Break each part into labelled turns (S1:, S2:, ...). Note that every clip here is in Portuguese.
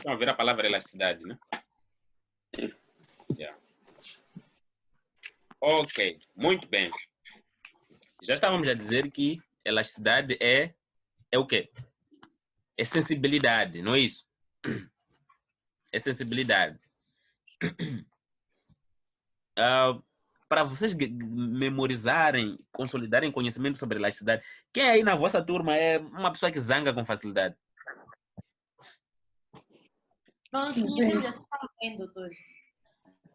S1: Estão a ver a palavra elasticidade, né? Yeah. Ok, muito bem. Já estávamos a dizer que elasticidade é o quê? É sensibilidade, não é isso? É sensibilidade. Para vocês memorizarem, consolidarem conhecimento sobre elasticidade, quem aí na vossa turma é uma pessoa que zanga com facilidade?
S2: Nós conhecemos essa palavra, doutor.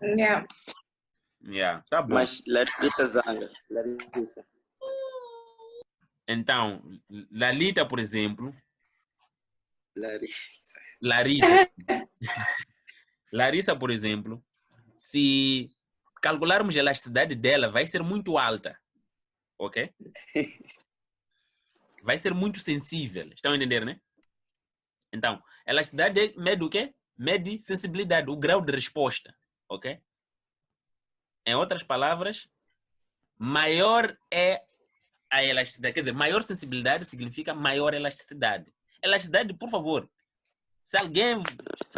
S3: Yeah.
S1: Yeah, tá bom.
S4: Mas Larissa zanga. Larissa.
S1: Então, Lalita, por exemplo.
S4: Larissa.
S1: Larissa, por exemplo, se calcularmos a elasticidade dela, vai ser muito alta. Ok? Vai ser muito sensível. Estão a entender, né? Então, elasticidade mede o quê? Mede sensibilidade, o grau de resposta. Ok? Em outras palavras, maior é a elasticidade. Quer dizer, maior sensibilidade significa maior elasticidade. Elasticidade, por favor. Se alguém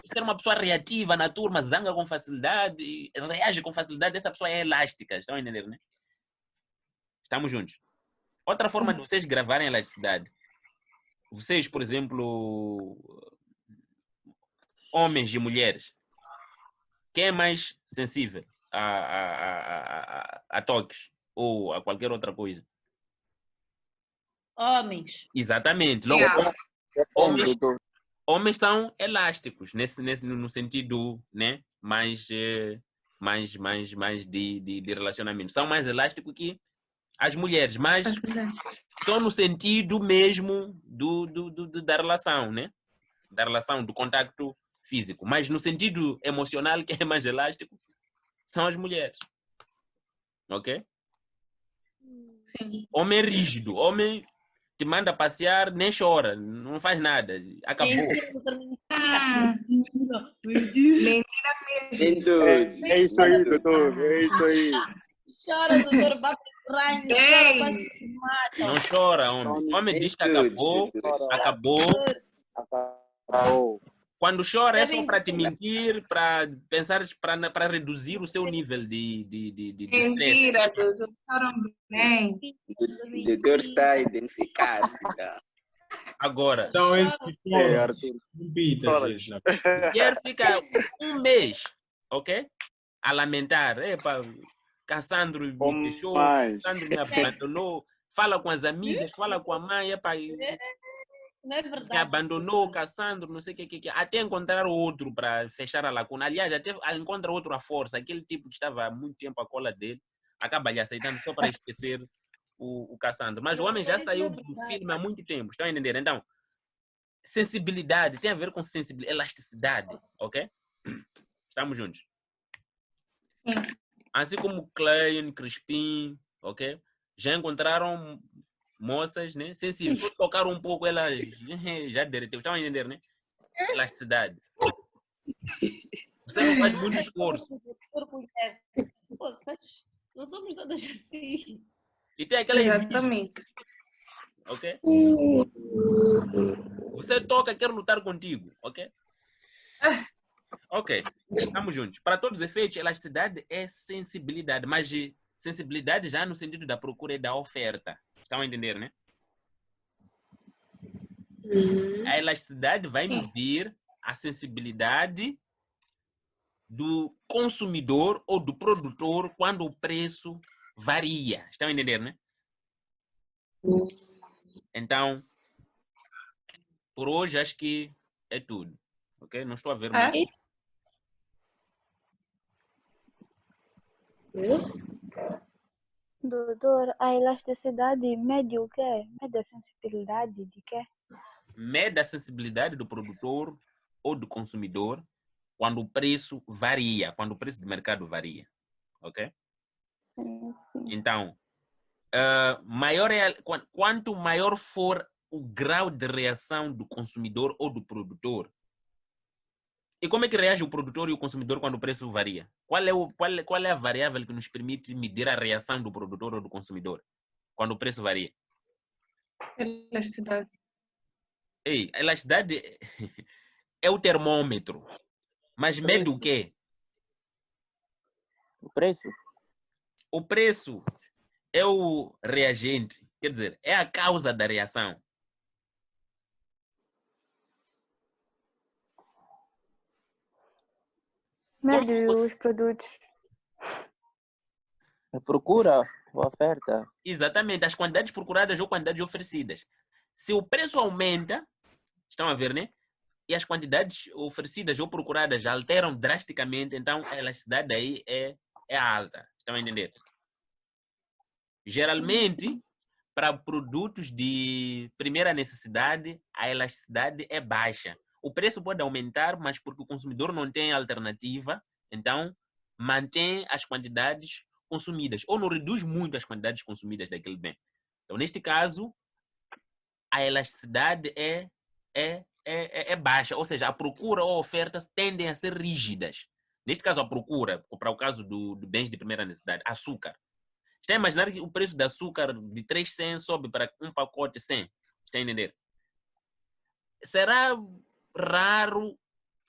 S1: ser uma pessoa reativa na turma, zanga com facilidade, reage com facilidade, essa pessoa é elástica. Estão a entender, né? Estamos juntos. Outra forma de vocês gravarem a elasticidade. Vocês, por exemplo, homens e mulheres, quem é mais sensível a toques ou a qualquer outra coisa?
S2: Homens.
S1: Exatamente. Logo, homens são elásticos no sentido, né, mais de relacionamento. São mais elásticos que as mulheres, mas só no sentido mesmo da relação, né? Da relação, do contacto físico. Mas no sentido emocional, quem é mais elástico são as mulheres. Ok?
S3: Sim.
S1: Homem rígido, homem te manda passear, nem chora, não faz nada, acabou.
S4: É isso aí, doutor, é isso aí.
S2: Chora, doutor, bate ranho, chora, quase se mata.
S1: Não chora, homem. Homem diz que acabou, acabou. Quando chora é só para te mentir, para pensar, para reduzir o seu nível de estresse.
S3: Mentira, doutor, choram bem.
S4: O doutor está a identificar-se. Tá?
S1: Agora,
S5: Então,
S4: Arthur.
S1: mulher fica um mês, ok? A lamentar. Epa, Cassandro me deixou, Cassandro me abandonou. Fala com as amigas, fala com a mãe, epa,
S2: Não é verdade.
S1: me abandonou, Cassandro, não sei o que. Até encontrar outro para fechar a lacuna. Aliás, até encontra outro à força. Aquele tipo que estava há muito tempo à cola dele, acaba lhe aceitando só para esquecer o Cassandro. Mas o homem já saiu do filme há muito tempo. Estão a entender? Então, sensibilidade tem a ver com sensibilidade, elasticidade, ok? Estamos juntos.
S3: Sim.
S1: Assim como Klein, Crispim, ok? Já encontraram moças, né? Sensíveis. Só tocaram um pouco, elas já derreteu. Estão a entender, né? Elasticidade. Você não faz muito esforço.
S2: Não somos todas assim.
S1: E tem aquela
S3: Exatamente.
S1: ok? Você toca, quer lutar contigo, ok? Ok, estamos juntos. Para todos os efeitos, elasticidade é sensibilidade, mas sensibilidade já no sentido da procura e da oferta. Estão a entender, né? A elasticidade vai medir a sensibilidade do consumidor ou do produtor quando o preço varia. Estão a entender, né? Então, por hoje acho que é tudo. Ok? Não estou a ver mais.
S6: Doutor, a elasticidade mede o quê? Mede a sensibilidade de quê?
S1: Mede a sensibilidade do produtor ou do consumidor quando o preço varia, quando o preço do mercado varia. Ok?
S6: Sim.
S1: Então, quanto maior for o grau de reação do consumidor ou do produtor. E como é que reage o produtor e o consumidor quando o preço varia? Qual é a variável que nos permite medir a reação do produtor ou do consumidor quando o preço varia?
S3: Elasticidade.
S1: Ei, a elasticidade é o termômetro. Mas mede o quê?
S5: O preço?
S1: O preço é o reagente, quer dizer, é a causa da reação.
S6: Mede
S1: Como
S6: os produtos.
S5: A procura ou a oferta?
S1: Exatamente, as quantidades procuradas ou quantidades oferecidas. Se o preço aumenta, estão a ver, né? E as quantidades oferecidas ou procuradas alteram drasticamente, então a elasticidade aí é alta. Estão a entender? Geralmente, para produtos de primeira necessidade, a elasticidade é baixa. O preço pode aumentar, mas porque o consumidor não tem alternativa, então mantém as quantidades consumidas ou não reduz muito as quantidades consumidas daquele bem. Então, neste caso, a elasticidade é baixa, ou seja, a procura ou a oferta tendem a ser rígidas. Neste caso, a procura, para o caso do bens de primeira necessidade, açúcar. Está a imaginar que o preço de açúcar de 300 sobe para um pacote 100? Está a entender? Será raro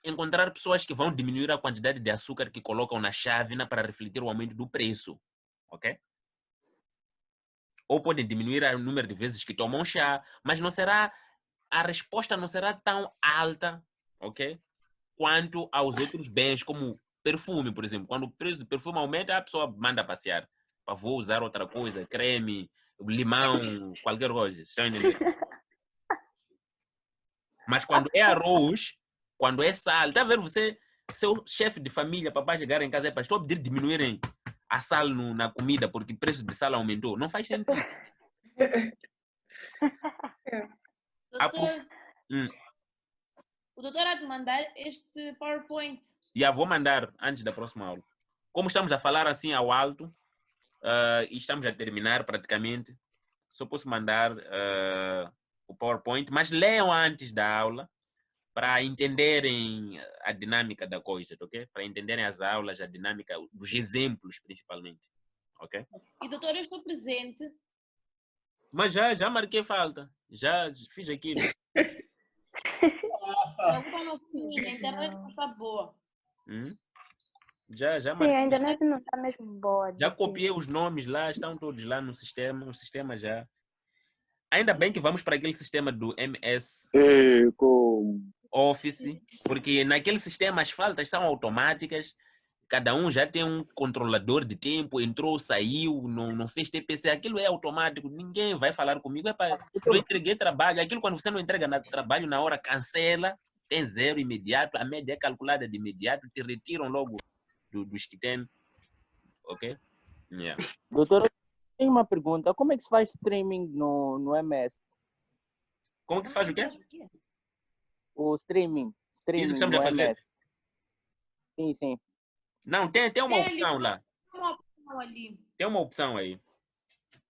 S1: encontrar pessoas que vão diminuir a quantidade de açúcar que colocam na chávena para refletir o aumento do preço, ok? Ou podem diminuir o número de vezes que tomam chá, mas não será, a resposta não será tão alta, ok? Quanto aos outros bens, como perfume, por exemplo. Quando o preço do perfume aumenta, a pessoa manda passear. Vou usar outra coisa, creme, limão, qualquer coisa. Estão a entender? Mas quando é arroz, quando é sal, está a ver você, seu chefe de família, papai chegar em casa e estou a pedir diminuírem a sal na comida porque o preço de sal aumentou. Não faz sentido.
S2: Doutor,
S1: Hum.
S2: o doutor há de mandar este PowerPoint.
S1: Já vou mandar antes da próxima aula. Como estamos a falar assim ao alto, e estamos a terminar praticamente, só posso mandar o PowerPoint, mas leiam antes da aula para entenderem a dinâmica da coisa, ok? Para entenderem as aulas, a dinâmica, dos exemplos principalmente, ok?
S2: E doutor, eu estou presente.
S1: Mas já marquei falta, já fiz aquilo.
S2: Preocupa no fim, a internet não está boa.
S1: Já
S6: Sim,
S1: marquei.
S6: a internet não está mesmo boa.
S1: Já
S6: de
S1: copiei os nomes lá, estão todos lá no sistema, o sistema já. Ainda bem que vamos para aquele sistema do MS Office, porque naquele sistema as faltas são automáticas, cada um já tem um controlador de tempo, entrou, saiu, não fez TPC, aquilo é automático, ninguém vai falar comigo, eu entreguei trabalho, aquilo quando você não entrega trabalho na hora, cancela, tem zero imediato, a média é calculada de imediato, te retiram logo dos que tem, ok? Yeah.
S5: Doutor, tenho uma pergunta. Como é que se faz streaming no MS?
S1: Como que se faz o quê?
S5: O streaming
S1: Isso que estamos
S5: no
S1: a fazer.
S5: MS. Sim, sim.
S1: Não, tem uma
S2: Tem ali
S1: opção lá.
S2: uma opção ali.
S1: Tem uma opção aí.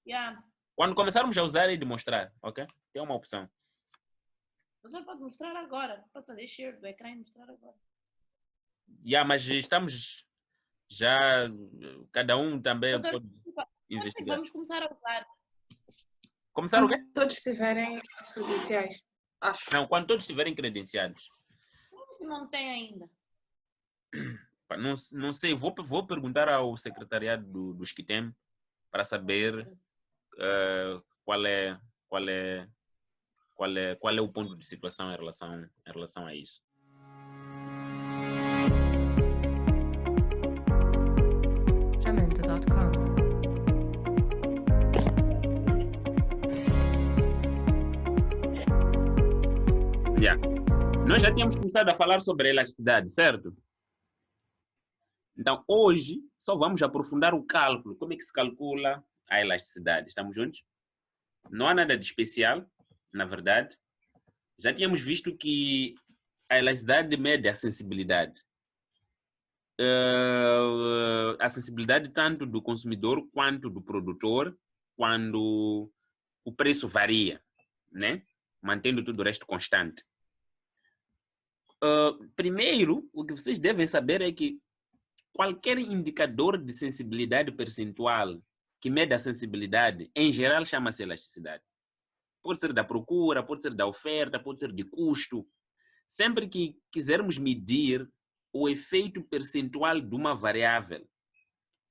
S2: Yeah.
S1: Quando começarmos a usar e demonstrar, ok? Tem uma opção.
S2: Doutor, pode mostrar agora. Pode fazer share do ecrã e mostrar agora.
S1: Mas estamos já, cada um também
S2: Doutor,
S1: pode
S2: desculpa,
S1: investigar.
S2: vamos começar a usar.
S1: Começar o quê?
S3: Todos tiverem as credenciais, acho.
S1: Não, quando todos estiverem credenciados.
S2: Não tem ainda.
S1: Não sei, vou perguntar ao secretariado dos que tem para saber qual é o ponto de situação em relação a isso.
S7: Jamendo.com.
S1: Nós já tínhamos começado a falar sobre a elasticidade, certo? Então, hoje, só vamos aprofundar o cálculo. Como é que se calcula a elasticidade? Estamos juntos? Não há nada de especial, na verdade. Já tínhamos visto que a elasticidade mede a sensibilidade. A sensibilidade tanto do consumidor quanto do produtor, quando o preço varia, né? Mantendo tudo o resto constante. Primeiro, o que vocês devem saber é que qualquer indicador de sensibilidade percentual que mede a sensibilidade, em geral, chama-se elasticidade. Pode ser da procura, pode ser da oferta, pode ser de custo. sempre que quisermos medir o efeito percentual de uma variável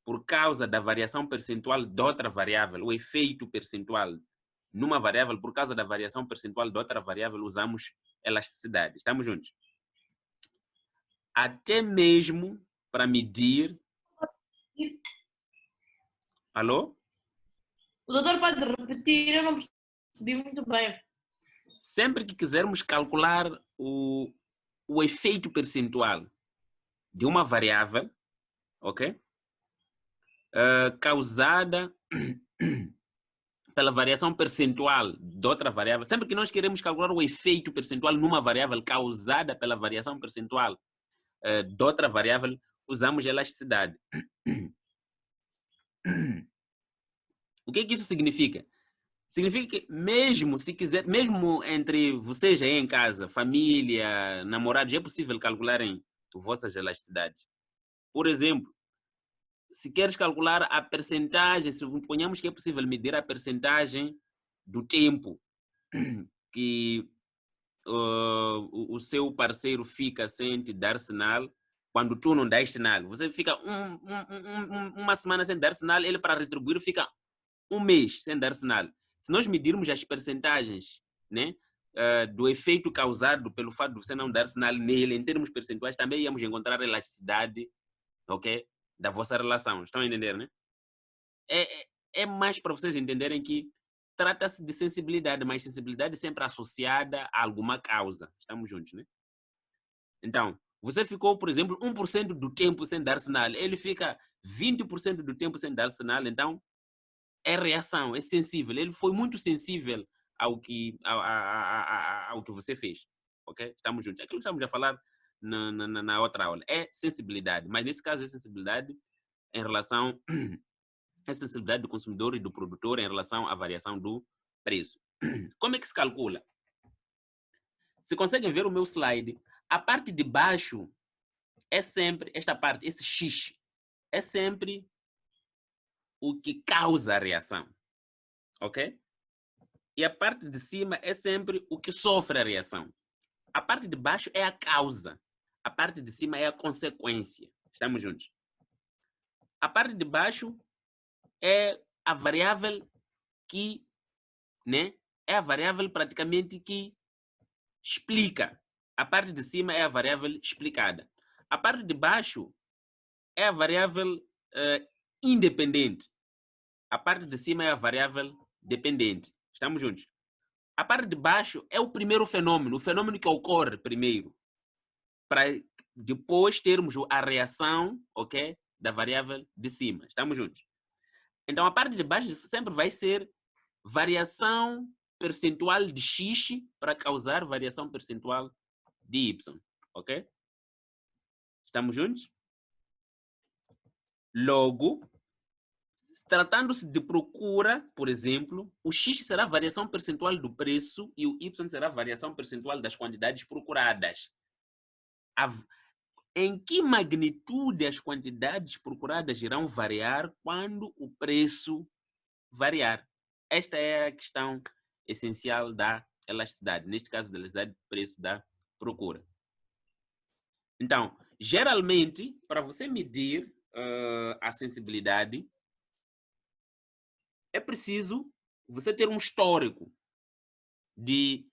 S1: por causa da variação percentual de outra variável, o efeito percentual numa variável por causa da variação percentual de outra variável, usamos elasticidade. Estamos juntos? Até mesmo para medir... Alô?
S2: O doutor pode repetir, eu não percebi muito bem.
S1: Sempre que quisermos calcular o efeito percentual de uma variável, ok? Causada pela variação percentual de outra variável, sempre que nós queremos calcular o efeito percentual numa variável causada pela variação percentual de outra variável, usamos elasticidade. O que isso significa? Significa que mesmo se quiser, mesmo entre vocês aí em casa, família, namorados, é possível calcularem vossas elasticidades. Por exemplo, se queres calcular a percentagem, suponhamos que é possível medir a percentagem do tempo que o seu parceiro fica sem te dar sinal quando tu não dás sinal. Você fica uma semana sem dar sinal, ele para retribuir fica um mês sem dar sinal. Se nós medirmos as percentagens, né, do efeito causado pelo fato de você não dar sinal nele, em termos percentuais, também íamos encontrar a elasticidade, ok, da vossa relação. Estão a entender, né? É mais para vocês entenderem que trata-se de sensibilidade, mas sensibilidade sempre associada a alguma causa. Estamos juntos, né? Então, você ficou, por exemplo, 1% do tempo sem dar sinal. Ele fica 20% do tempo sem dar sinal. Então, é reação, é sensível. Ele foi muito sensível ao que você fez. Ok? Estamos juntos. Aquilo que estamos a falar na outra aula é sensibilidade. Mas, nesse caso, é sensibilidade em relação... a sensibilidade do consumidor e do produtor em relação à variação do preço. Como é que se calcula? Se conseguem ver o meu slide, a parte de baixo é sempre, esta parte, esse X, é sempre o que causa a reação. Ok? E a parte de cima é sempre o que sofre a reação. A parte de baixo é a causa. A parte de cima é a consequência. Estamos juntos? A parte de baixo é a variável que, né, é a variável praticamente que explica. A parte de cima é a variável explicada. A parte de baixo é a variável independente. A parte de cima é a variável dependente. Estamos juntos? A parte de baixo é o primeiro fenômeno, o fenômeno que ocorre primeiro, para depois termos a reação, ok, da variável de cima. Estamos juntos? Então, a parte de baixo sempre vai ser variação percentual de X para causar variação percentual de Y. Ok? Estamos juntos? Logo, tratando-se de procura, por exemplo, o X será a variação percentual do preço e o Y será a variação percentual das quantidades procuradas. Em que magnitude as quantidades procuradas irão variar quando o preço variar? Esta é a questão essencial da elasticidade, neste caso da elasticidade do preço da procura. Então, geralmente, para você medir a sensibilidade, é preciso você ter um histórico de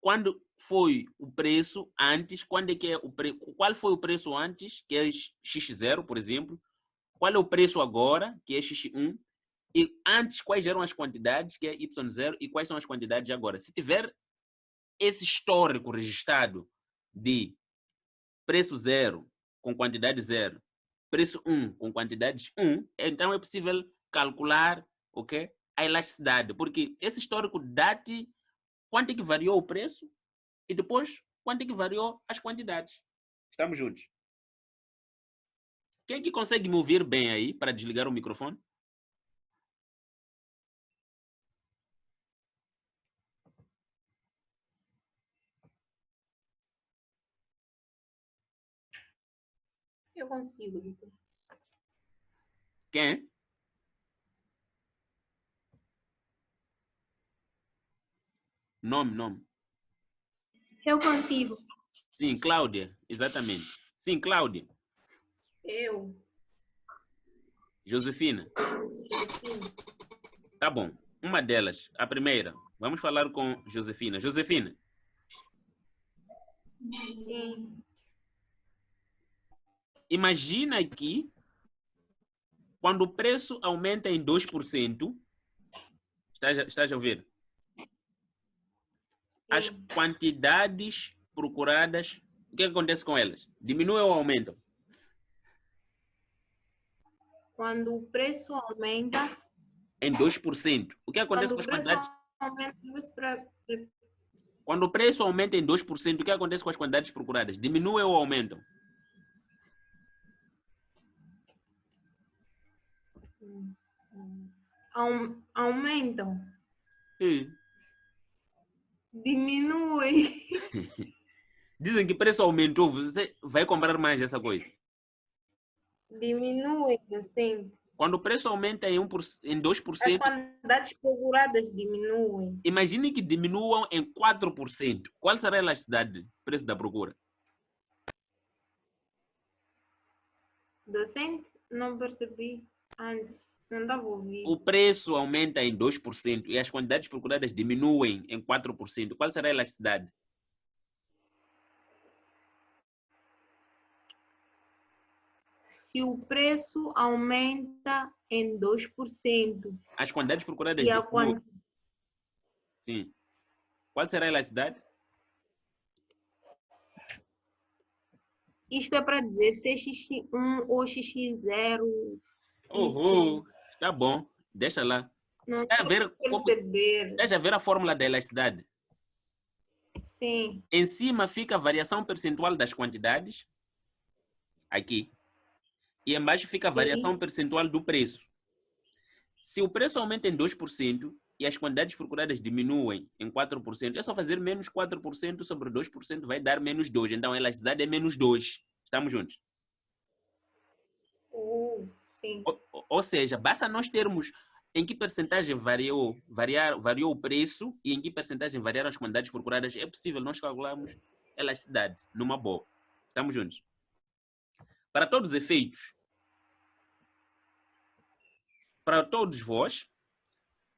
S1: quando foi o preço antes, quando é que é qual foi o preço antes, que é X0, por exemplo, qual é o preço agora, que é X1, e antes, quais eram as quantidades, que é Y0, e quais são as quantidades agora. Se tiver esse histórico registrado de preço 0 com quantidade 0, preço 1 com quantidade 1, então é possível calcular, okay, a elasticidade, porque esse histórico dá-te quanto é que variou o preço e depois quanto é que variou as quantidades. Estamos juntos? Quem que consegue me ouvir bem aí para desligar o microfone?
S2: Eu consigo, doutor.
S1: Quem? Nome.
S2: Eu consigo.
S1: Sim, Cláudia, exatamente. Sim, Cláudia.
S3: Eu.
S1: Josefina.
S3: Josefina.
S1: Tá bom. Uma delas, a primeira. Vamos falar com Josefina. Josefina,
S3: Sim.
S1: imagina que quando o preço aumenta em 2%, estás a ouvir? As
S3: Sim.
S1: quantidades procuradas, o que acontece com elas? Diminuem ou aumentam?
S3: Quando o preço aumenta,
S1: Em 2%. O que acontece
S3: quando
S1: com
S3: o
S1: as
S3: preço
S1: quantidades?
S3: aumenta,
S1: Quando o preço aumenta em 2%, o que acontece com as quantidades procuradas? Diminuem ou aumentam?
S3: aumentam,
S1: Sim.
S3: diminui,
S1: Dizem que o preço aumentou, você vai comprar mais essa coisa.
S3: diminui, assim.
S1: Quando o preço aumenta em
S3: As
S1: 2%,
S3: quantidades procuradas diminuem.
S1: imagine que diminuam em 4%. Qual será a elasticidade do preço da procura?
S3: Docente, não percebi antes, não estava a ouvir.
S1: O preço aumenta em 2% e as quantidades procuradas diminuem em 4%. Qual será a elasticidade?
S3: Se o preço aumenta em 2%
S1: As quantidades procuradas
S3: e a
S1: diminuem. Sim. Qual será a elasticidade?
S3: isto é para dizer se é xx1 ou xx0.
S1: Está bom. Deixa lá.
S3: Não
S1: Está a
S3: estou
S1: ver,
S3: a perceber.
S1: está a ver a fórmula da elasticidade?
S3: Sim,
S1: Em cima fica a variação percentual das quantidades. Aqui. E embaixo fica a variação
S3: sim.
S1: percentual do preço. Se o preço aumenta em 2% e as quantidades procuradas diminuem em 4%, é só fazer menos 4% sobre 2%, vai dar menos 2. Então a elasticidade é menos 2. Estamos juntos?
S3: Sim.
S1: Ou seja, basta nós termos em que percentagem variou o preço e em que percentagem variaram as quantidades procuradas, é possível nós calcularmos elasticidade numa boa. Estamos juntos? Para todos os efeitos, para todos vós,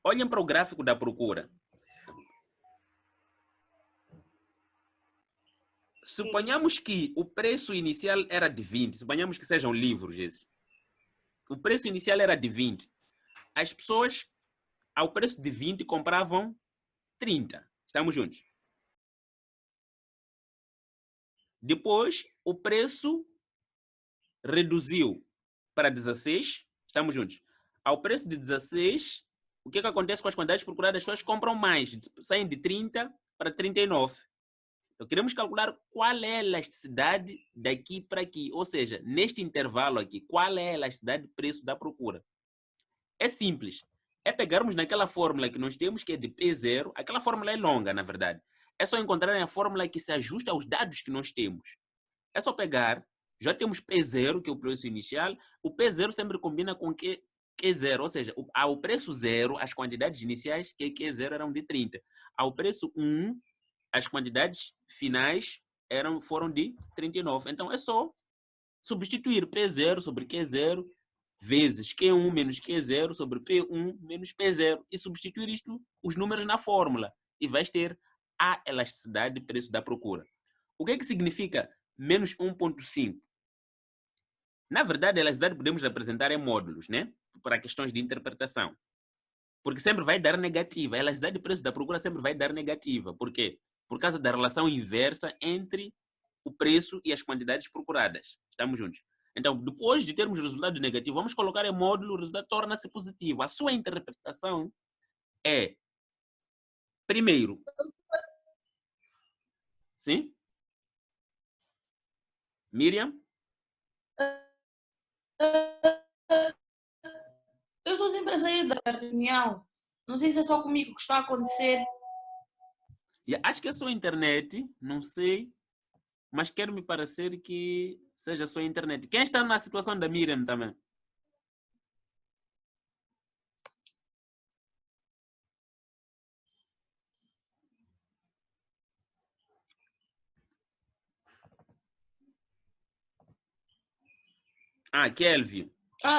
S1: olhem para o gráfico da procura. Suponhamos que o preço inicial era de 20, suponhamos que sejam livros esses. O preço inicial era de 20. As pessoas, ao preço de 20, compravam 30. Estamos juntos? Depois, o preço reduziu para 16. Estamos juntos? Ao preço de 16, o que acontece com as quantidades procuradas? As pessoas compram mais, saem de 30 para 39. Então, queremos calcular qual é a elasticidade daqui para aqui. Ou seja, neste intervalo aqui, qual é a elasticidade do preço da procura? É simples. É pegarmos naquela fórmula que nós temos, que é de P0. Aquela fórmula é longa, na verdade. É só encontrar a fórmula que se ajusta aos dados que nós temos. É só pegar, já temos P0, que é o preço inicial. O P0 sempre combina com Q0, ou seja, ao preço 0, as quantidades iniciais, que Q0 eram de 30. Ao preço 1, as quantidades finais foram de 39. Então, é só substituir P0 sobre Q0 vezes Q1 menos Q0 sobre P1 menos P0 e substituir os números na fórmula e vais ter a elasticidade de preço da procura. O que significa menos 1,5? Na verdade, a elasticidade podemos representar em módulos, né? Para questões de interpretação. Porque sempre vai dar negativa. A elasticidade de preço da procura sempre vai dar negativa. Por quê? Por causa da relação inversa entre o preço e as quantidades procuradas. Estamos juntos? Então, depois de termos o resultado negativo, vamos colocar em módulo, o resultado torna-se positivo. A sua interpretação é, primeiro, sim? Miriam?
S2: Eu estou sempre a sair da reunião. Não sei se é só comigo que está a acontecer.
S1: Acho que é só a internet, não sei, mas quero me parecer que seja só a internet. Quem está na situação da Miriam também? Kelvin.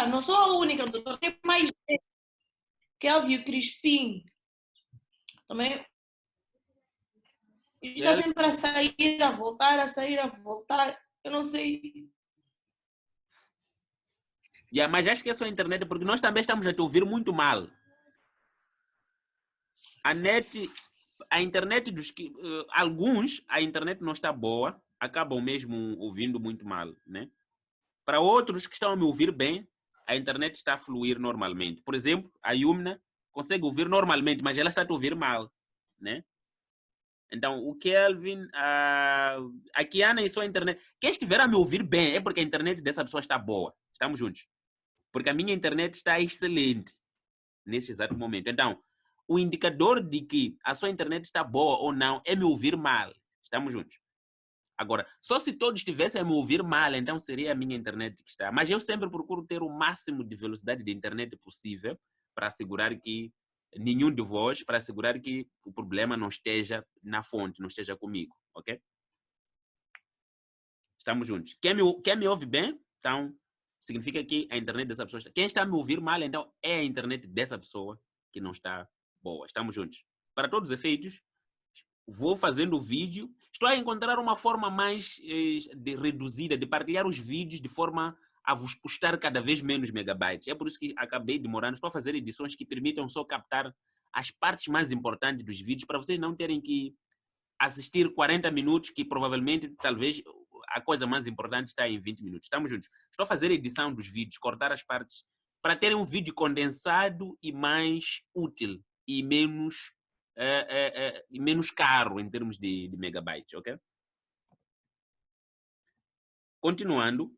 S2: Não sou a única, doutor. Tem mais gente. Kelvin Crispim. Também. Está sempre a sair, a voltar, a sair, a voltar. Eu não sei.
S1: Mas acho que é só a internet, porque nós também estamos a te ouvir muito mal. A internet dos que... alguns, a internet não está boa, acabam mesmo ouvindo muito mal, né? Para outros que estão a me ouvir bem, a internet está a fluir normalmente. Por exemplo, a Yumna consegue ouvir normalmente, mas ela está a te ouvir mal, né? Então, o Kelvin, a Kiana e sua internet... Quem estiver a me ouvir bem é porque a internet dessa pessoa está boa. Estamos juntos. Porque a minha internet está excelente nesse exato momento. Então, o indicador de que a sua internet está boa ou não é me ouvir mal. Estamos juntos. Agora, só se todos estivessem a me ouvir mal, então seria a minha internet que está. Mas eu sempre procuro ter o máximo de velocidade de internet possível para assegurar que nenhum de vós, para assegurar que o problema não esteja na fonte, não esteja comigo, ok? Estamos juntos. Quem me ouve bem, então, significa que a internet dessa pessoa está... Quem está a me ouvir mal, então, é a internet dessa pessoa que não está boa. Estamos juntos. Para todos os efeitos, vou fazendo o vídeo. Estou a encontrar uma forma mais reduzida de partilhar os vídeos de forma a vos custar cada vez menos megabytes. É por isso que acabei demorando. Estou a fazer edições que permitam só captar as partes mais importantes dos vídeos para vocês não terem que assistir 40 minutos, que provavelmente, talvez, a coisa mais importante está em 20 minutos. Estamos juntos. Estou a fazer edição dos vídeos, cortar as partes para terem um vídeo condensado e mais útil e menos caro em termos de megabytes, ok? Continuando.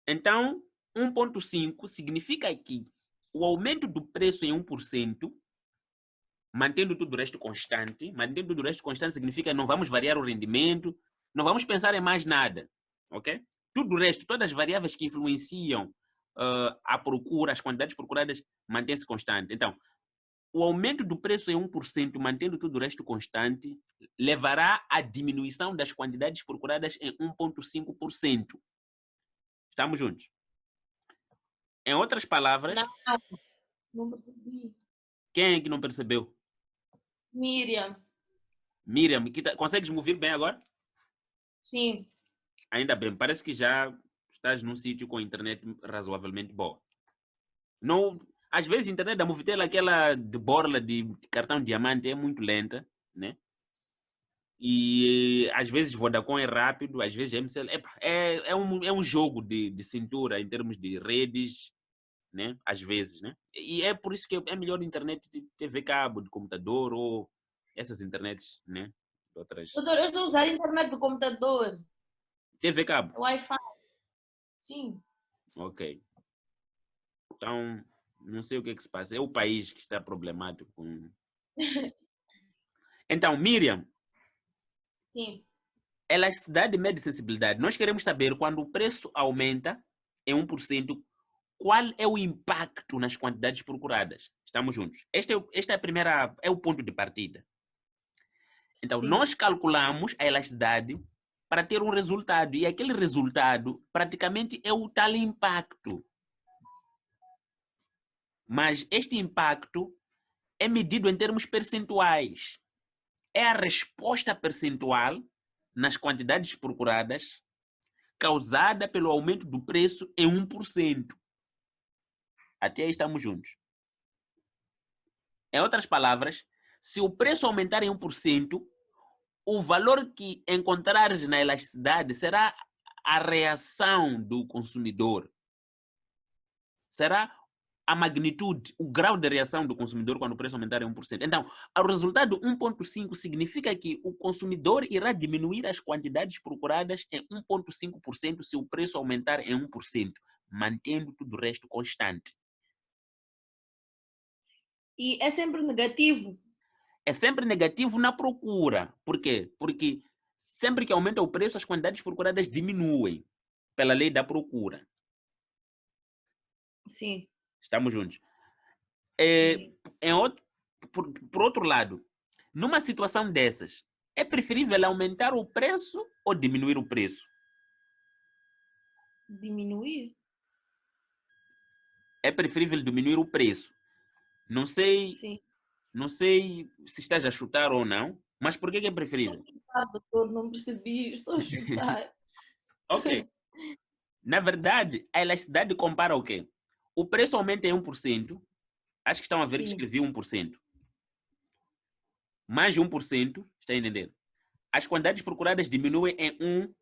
S1: Então, 1.5 significa que o aumento do preço em 1%, mantendo tudo o resto constante, mantendo tudo o resto constante significa que não vamos variar o rendimento, não vamos pensar em mais nada, ok? Tudo o resto, todas as variáveis que influenciam a procura, as quantidades procuradas, mantém-se constante. Então, o aumento do preço em 1%, mantendo tudo o resto constante, levará à diminuição das quantidades procuradas em 1.5%. Estamos juntos? Em outras palavras...
S2: Não percebi.
S1: Quem é que não percebeu?
S2: Miriam.
S1: Miriam, consegues me ouvir bem agora?
S2: Sim.
S1: Ainda bem, parece que já estás num sítio com internet razoavelmente boa. Não, às vezes a internet da Movitel, aquela de borla de cartão diamante, é muito lenta, né? E às vezes Vodacom é rápido, às vezes MCL é um jogo de cintura em termos de redes, né? Às vezes, né? E é por isso que é melhor internet de TV cabo, de computador ou essas internets, né? Outras.
S2: Doutor, eu estou a usar a internet do computador.
S1: TV cabo?
S2: Wi-Fi. Sim.
S1: Ok. Então, não sei o que se passa. É o país que está problemático com... Então, Miriam.
S2: Sim.
S1: Elasticidade mede sensibilidade. Nós queremos saber quando o preço aumenta em 1%, qual é o impacto nas quantidades procuradas. Estamos juntos. Este é a primeira, é o ponto de partida. Então,
S2: Sim.
S1: nós calculamos a elasticidade para ter um resultado. E aquele resultado, praticamente, é o tal impacto. Mas este impacto é medido em termos percentuais. É a resposta percentual nas quantidades procuradas causada pelo aumento do preço em 1%. Até aí estamos juntos. Em outras palavras, se o preço aumentar em 1%, o valor que encontrares na elasticidade será a reação do consumidor. Será a magnitude, o grau de reação do consumidor quando o preço aumentar em 1%. Então, o resultado 1.5 significa que o consumidor irá diminuir as quantidades procuradas em 1.5% se o preço aumentar em 1%, mantendo tudo o resto constante.
S2: E é sempre negativo?
S1: É sempre negativo na procura. Por quê? Porque sempre que aumenta o preço, as quantidades procuradas diminuem pela lei da procura.
S2: Sim.
S1: Estamos juntos. Por outro lado, numa situação dessas, é preferível aumentar o preço ou diminuir o preço?
S2: Diminuir?
S1: é preferível diminuir o preço. Não sei
S2: Sim.
S1: se estás a chutar ou não, mas por que que é preferível?
S2: Doutor, não percebi, estou a chutar.
S1: Ok. Na verdade, a elasticidade compara o quê? O preço aumenta em 1%. Acho que estão a ver que
S2: Sim.
S1: escrevi 1%. Mais de 1%, está a entender? As quantidades procuradas diminuem em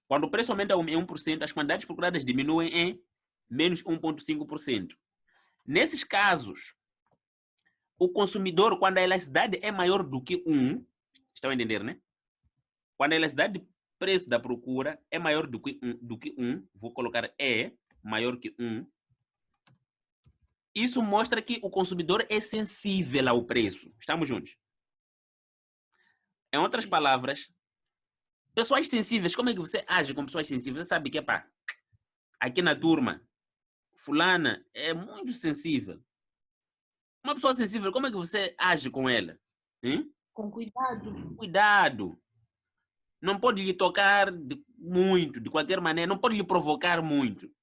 S1: quando o preço aumenta em 1%, as quantidades procuradas diminuem em menos 1,5%. Nesses casos, o consumidor, quando a elasticidade é maior do que 1, estão a entender, né? Quando a elasticidade de preço da procura é maior do que 1, vou colocar maior que 1, isso mostra que o consumidor é sensível ao preço. Estamos juntos? Em outras palavras, pessoas sensíveis, como é que você age com pessoas sensíveis? Você sabe que, pá, aqui na turma, fulana é muito sensível. Uma pessoa sensível, como é que você age com ela? Hein?
S2: Com cuidado.
S1: Cuidado. Não pode lhe tocar muito, de qualquer maneira, não pode lhe provocar muito.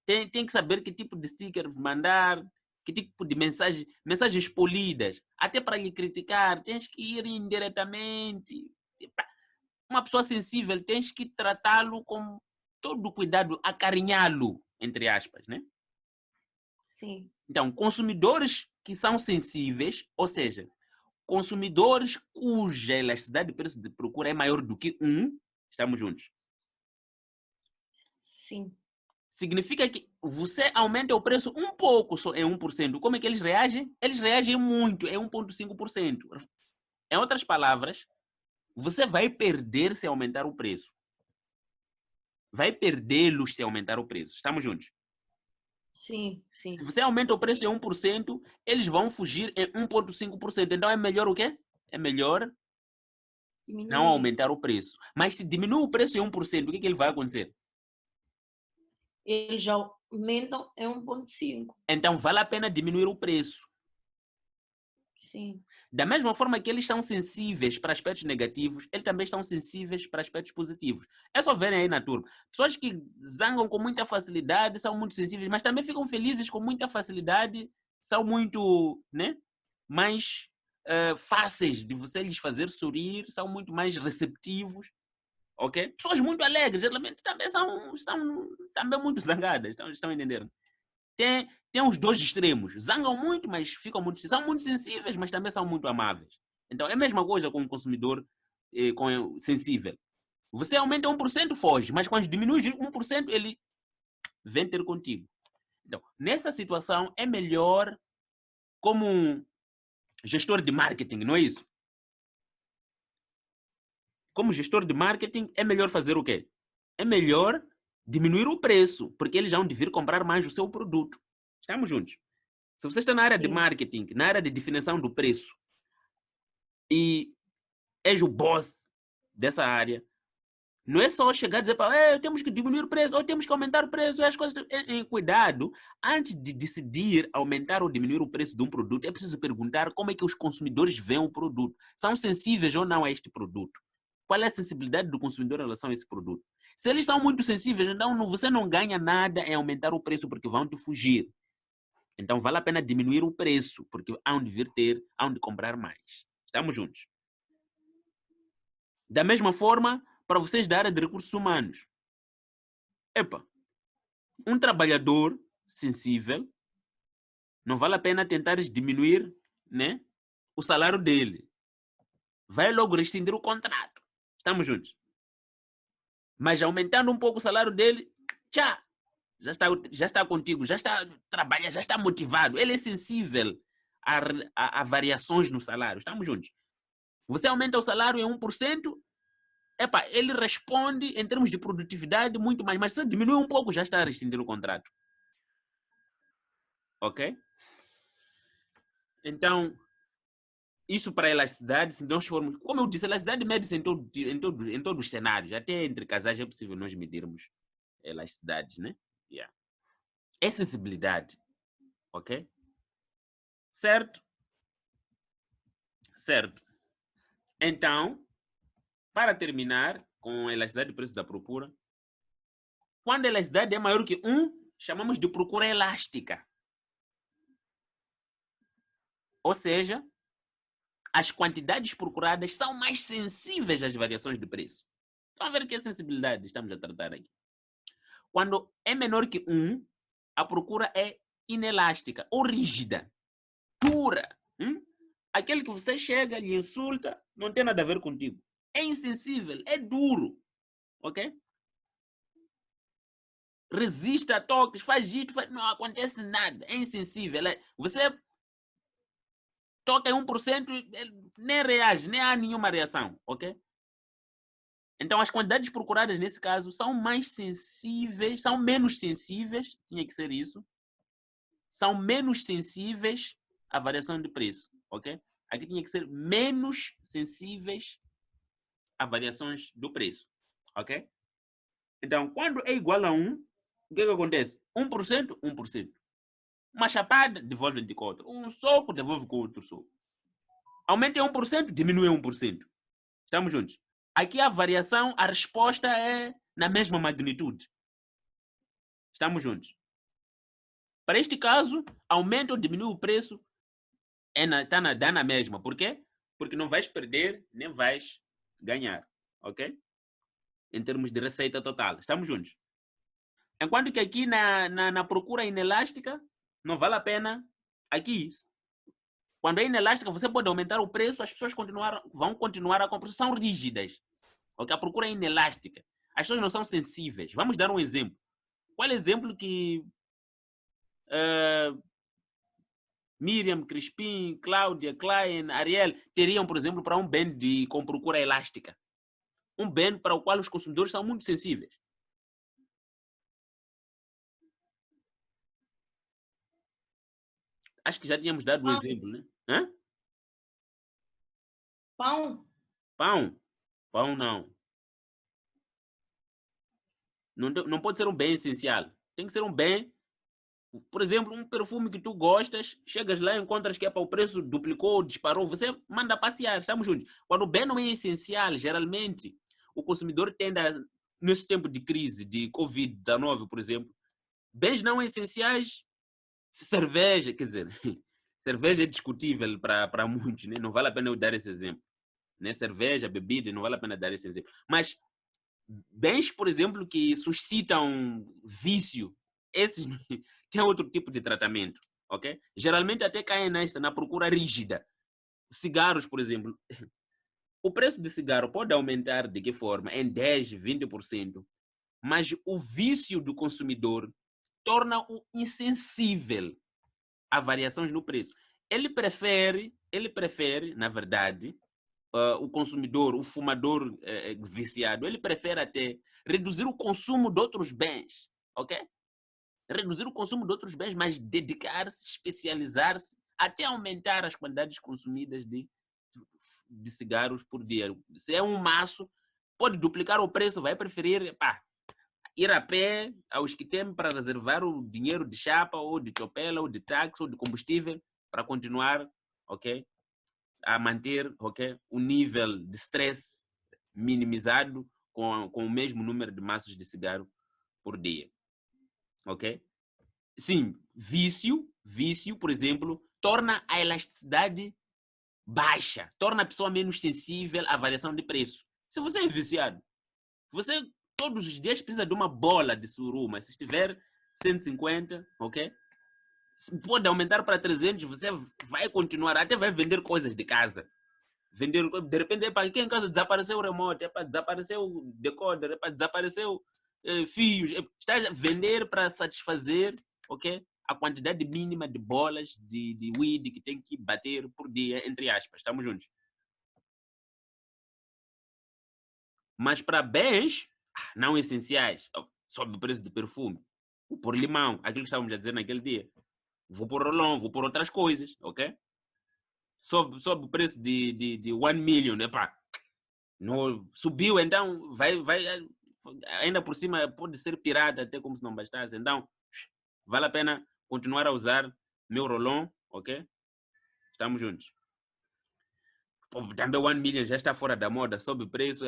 S1: Tem que saber que tipo de sticker mandar, que tipo de mensagens polidas. Até para lhe criticar, tens que ir indiretamente. Uma pessoa sensível, tens que tratá-lo com todo cuidado, acarinhá-lo, entre aspas, né?
S2: Sim.
S1: Então, consumidores que são sensíveis, ou seja, consumidores cuja elasticidade de preço de procura é maior do que 1, estamos juntos.
S2: Sim.
S1: Significa que você aumenta o preço um pouco, só em 1%. Como é que eles reagem? Eles reagem muito, é 1,5%. Em outras palavras, você vai perder se aumentar o preço. Vai perdê-los se aumentar o preço. Estamos juntos?
S2: Sim. Sim.
S1: Se você aumenta o preço em 1%, eles vão fugir em 1,5%. Então é melhor o quê? É melhor não
S2: Diminuir.
S1: aumentar o preço. Mas se diminui o preço em 1%, o que ele vai acontecer?
S2: Eles já aumentam em 1,5.
S1: Então vale a pena diminuir o preço.
S2: Sim.
S1: Da mesma forma que eles são sensíveis para aspectos negativos, eles também são sensíveis para aspectos positivos. É só verem aí na turma. Pessoas que zangam com muita facilidade são muito sensíveis, mas também ficam felizes com muita facilidade, são muito, né, mais fáceis de você lhes fazer sorrir, são muito mais receptivos, ok? Pessoas muito alegres, geralmente também são também muito zangadas, estão entendendo? Tem os dois extremos. Zangam muito, mas ficam muito. São muito sensíveis, mas também são muito amáveis. Então é a mesma coisa com o consumidor sensível. Você aumenta 1%, foge, mas quando diminui 1%, ele vem ter contigo. Então, nessa situação, é melhor, como um gestor de marketing, não é isso? Como gestor de marketing, é melhor fazer o quê? É melhor diminuir o preço, porque eles vão vir comprar mais o seu produto. Estamos juntos? Se você está na área de
S2: Sim.
S1: marketing, na área de definição do preço, e és o boss dessa área, não é só chegar e dizer para temos que diminuir o preço, ou temos que aumentar o preço, as coisas. Cuidado, antes de decidir aumentar ou diminuir o preço de um produto, é preciso perguntar como é que os consumidores veem o produto. São sensíveis ou não a este produto? Qual é a sensibilidade do consumidor em relação a esse produto? Se eles são muito sensíveis, então você não ganha nada em aumentar o preço porque vão te fugir. Então vale a pena diminuir o preço, porque hão de vir hão de comprar mais. Estamos juntos? Da mesma forma, para vocês da área de recursos humanos. Um trabalhador sensível, não vale a pena tentar diminuir, né, o salário dele. Vai logo rescindir o contrato. Estamos juntos? Mas aumentando um pouco o salário dele, tchá, já está contigo, já está trabalhando, já está motivado. Ele é sensível a variações no salário. Estamos juntos? Você aumenta o salário em 1%, ele responde em termos de produtividade muito mais, mas se diminui um pouco, já está a rescindir o contrato. Ok? Então, isso para a elasticidade, se nós formos, como eu disse, a elasticidade mede-se em todos os cenários, até entre casais é possível nós medirmos elasticidades, né? Yeah. É sensibilidade, ok? Certo? Certo. Então, para terminar, com a elasticidade de preço da procura. Quando a elasticidade é maior que 1, chamamos de procura elástica. Ou seja, as quantidades procuradas são mais sensíveis às variações de preço. Estão a ver que sensibilidade estamos a tratar aqui. Quando é menor que 1, a procura é inelástica ou rígida, dura. Aquele que você chega, lhe insulta, não tem nada a ver contigo. É insensível, é duro. Ok? Resiste a toques, faz isto, não acontece nada. É insensível. Você toca em 1%, nem reage, nem há nenhuma reação. Ok? Então, as quantidades procuradas, nesse caso, são mais sensíveis, são menos sensíveis, tinha que ser isso, são menos sensíveis à variação de preço, ok? Aqui tinha que ser menos sensíveis a variações do preço, ok? Então, quando é igual a 1, o que acontece? 1%, 1%. Uma chapada, devolve de conta. Um soco, devolve com outro soco. Aumenta em 1%, diminui em 1%. Estamos juntos? Aqui a variação, a resposta é na mesma magnitude. Estamos juntos? Para este caso, aumenta ou diminui o preço, dá na mesma. Por quê? Porque não vais perder, nem vais ganhar. Ok? Em termos de receita total. Estamos juntos? Enquanto que aqui na procura inelástica, não vale a pena. Aqui, quando é inelástica, você pode aumentar o preço, as pessoas vão continuar a comprar. São rígidas. Okay? A procura é inelástica. As pessoas não são sensíveis. Vamos dar um exemplo. Qual é o exemplo que Miriam, Crispim, Cláudia, Klein, Ariel teriam, por exemplo, para um bem com procura elástica? Um bem para o qual os consumidores são muito sensíveis. Acho que já tínhamos dado um exemplo, né? Hã?
S2: Pão.
S1: Pão? Pão não. Não pode ser um bem essencial. Tem que ser um bem, por exemplo, um perfume que tu gostas, chegas lá e encontras que o preço duplicou, disparou, você manda passear, estamos juntos. Quando o bem não é essencial, geralmente, o consumidor tende a, nesse tempo de crise, de Covid-19, por exemplo, bens não essenciais, cerveja, quer dizer, cerveja é discutível para muitos, né? Não vale a pena eu dar esse exemplo. Né? Cerveja, bebida, não vale a pena dar esse exemplo. Mas bens, por exemplo, que suscitam vício, esses têm outro tipo de tratamento, ok? Geralmente até caem na procura rígida. Cigarros, por exemplo. O preço de cigarro pode aumentar de que forma? Em 10%, 20%. Mas o vício do consumidor torna-o insensível a variações no preço. Ele prefere, na verdade, o consumidor, o fumador viciado, ele prefere até reduzir o consumo de outros bens, ok? Reduzir o consumo de outros bens, mas dedicar-se, especializar-se, até aumentar as quantidades consumidas de cigarros por dia. Se é um maço, pode duplicar o preço, vai preferir ir a pé aos que tem para reservar o dinheiro de chapa, ou de chopela, ou de táxi, ou de combustível, para continuar, ok? A manter, ok, o nível de stress minimizado com o mesmo número de maços de cigarro por dia, ok? Sim, vício, por exemplo, torna a elasticidade baixa, torna a pessoa menos sensível à variação de preço. Se você é viciado, você todos os dias precisa de uma bola de suruma. Se estiver 150, ok? Pode aumentar para 300, você vai continuar, até vai vender coisas de casa. Vender, de repente, aqui em casa desapareceu o remote, desapareceu o decoder, desapareceu fios. Está a vender para satisfazer, ok? A quantidade mínima de bolas de weed que tem que bater por dia, entre aspas. Estamos juntos? Mas para bens não essenciais, sobe o preço do perfume, vou pôr limão, aquilo que estávamos a dizer naquele dia. Vou pôr rolão, vou pôr outras coisas, ok? Sobe o preço de 1 million, subiu, então vai, ainda por cima pode ser pirata, até como se não bastasse. Então, vale a pena continuar a usar meu rolão, ok? Estamos juntos. Também 1 million já está fora da moda, sobe o preço,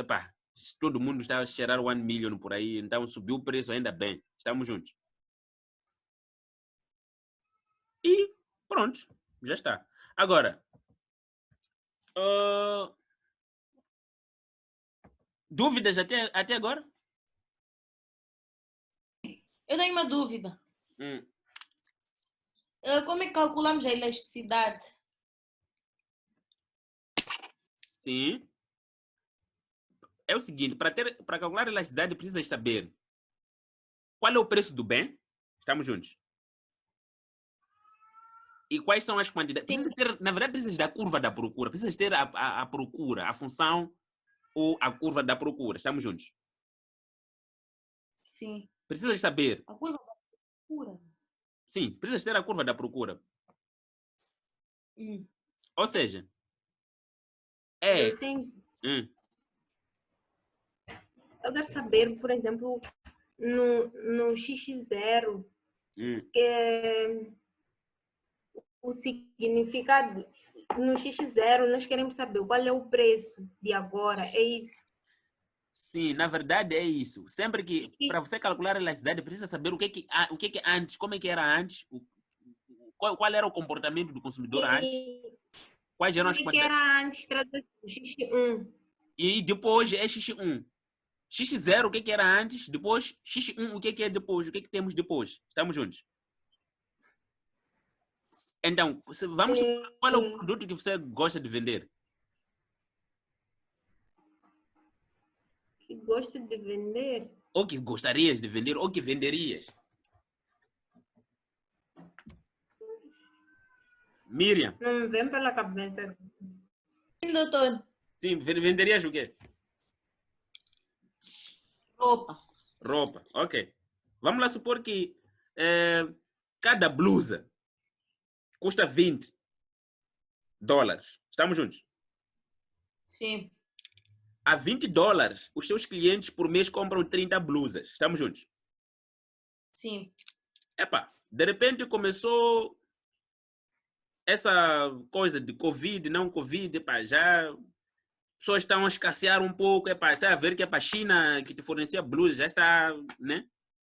S1: Todo mundo está a cheirar 1 million por aí, então subiu o preço ainda bem. Estamos juntos. E pronto, já está. Agora, dúvidas até agora?
S2: Eu tenho uma dúvida.
S1: Hum.
S2: Como é que calculamos a elasticidade?
S1: Sim. É o seguinte, para calcular a elasticidade, precisas saber qual é o preço do bem. Estamos juntos. E quais são as quantidades. Precisas ter, na verdade, precisas da curva da procura. Precisas ter a procura, a função ou a curva da procura. Estamos juntos.
S2: Sim.
S1: Precisas saber.
S2: A curva da procura.
S1: Sim, precisas ter a curva da procura. Ou seja,
S3: Sim.
S1: Hum.
S3: Eu quero saber, por exemplo, no X0, o significado. No X0, nós queremos saber qual é o preço de agora, é isso?
S1: Sim, na verdade é isso. Sempre que, para você calcular a elasticidade, precisa saber o que que antes, como é que era antes, qual era o comportamento do consumidor antes, quais eram as
S3: O que
S1: quantidades.
S3: era antes, traduz X1.
S1: E depois é X1. X0, o que era antes, depois X1, o que é depois, o que temos depois. Estamos juntos? Então, vamos supor, qual é o produto que você gosta de vender?
S3: Que gosto de vender?
S1: Ou que gostarias de vender, ou que venderias? Miriam.
S3: Não me vem pela cabeça.
S2: Sim, doutor.
S1: Sim, venderias o quê?
S2: Roupa.
S1: Roupa, ok. Vamos lá supor que cada blusa custa $20. Estamos juntos?
S2: Sim.
S1: A $20, os seus clientes por mês compram 30 blusas. Estamos juntos?
S2: Sim.
S1: Epa, de repente começou essa coisa de Covid, não Covid, epa, já pessoas estão a escassear um pouco, epa, está a ver que a China que te fornecia blusas já está, né,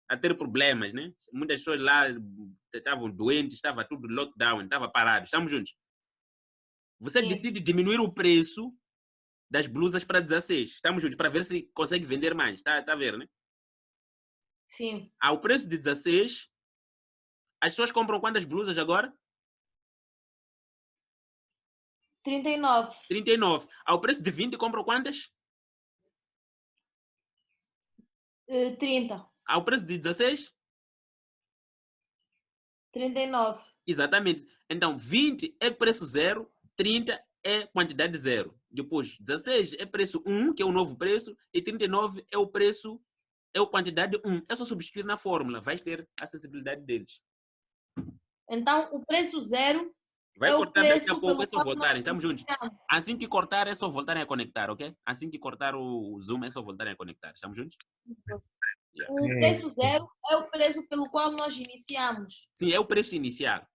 S1: a ter problemas, né? Muitas pessoas lá estavam doentes, estava tudo lockdown, estava parado. Estamos juntos? Você decide diminuir o preço das blusas para 16. Estamos juntos? Para ver se consegue vender mais. Está a ver, né?
S2: Sim.
S1: Ao preço de 16, as pessoas compram quantas blusas agora?
S2: 39.
S1: 39. Ao preço de 20, compram quantas?
S2: 30.
S1: Ao preço de 16?
S2: 39.
S1: Exatamente. Então, 20 é preço zero, 30 é quantidade zero. Depois, 16 é preço 1, que é o novo preço, e 39 é o preço, é a quantidade 1. É só substituir na fórmula, vais ter a acessibilidade deles.
S2: Então, o preço zero
S1: vai
S2: é o
S1: cortar daqui a
S2: preço
S1: pouco, é
S2: pelo
S1: só
S2: qual
S1: voltarem.
S2: nós
S1: Estamos juntos.
S2: iniciamos.
S1: Assim que cortar, é só voltarem a conectar, ok? Assim que cortar o Zoom, é só voltarem a conectar. Estamos juntos?
S2: O preço zero é o preço pelo qual nós iniciamos.
S1: Sim, é o preço inicial.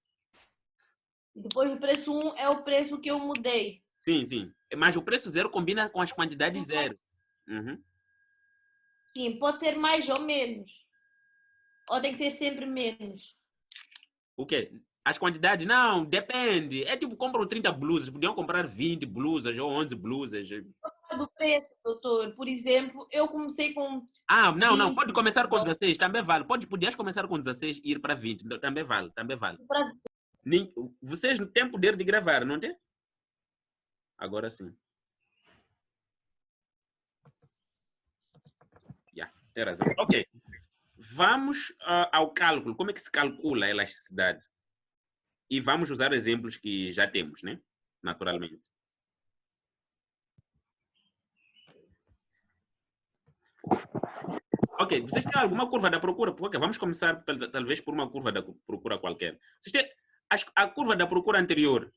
S2: E depois o preço 1 é o preço que eu mudei.
S1: Sim, sim. Mas o preço zero combina com as quantidades zero.
S2: Sim, pode ser mais ou menos. Ou tem que ser sempre menos.
S1: O quê? As quantidades? Não, depende. É tipo, compram 30 blusas, podiam comprar 20 blusas ou 11 blusas.
S2: Do preço, doutor. Por exemplo, eu comecei com
S1: Ah, não,
S2: 20
S1: pode começar com
S2: dólares.
S1: 16, também vale. Podias começar com 16 e ir para 20, também vale, também vale. Vocês têm poder de gravar, não tem? Agora sim. Tem razão. Ok. Vamos ao cálculo. Como é que se calcula a elasticidade? E vamos usar exemplos que já temos, né? Naturalmente. Ok, vocês têm alguma curva da procura? Porque vamos começar talvez por uma curva da procura qualquer. Vocês têm a curva da procura anterior.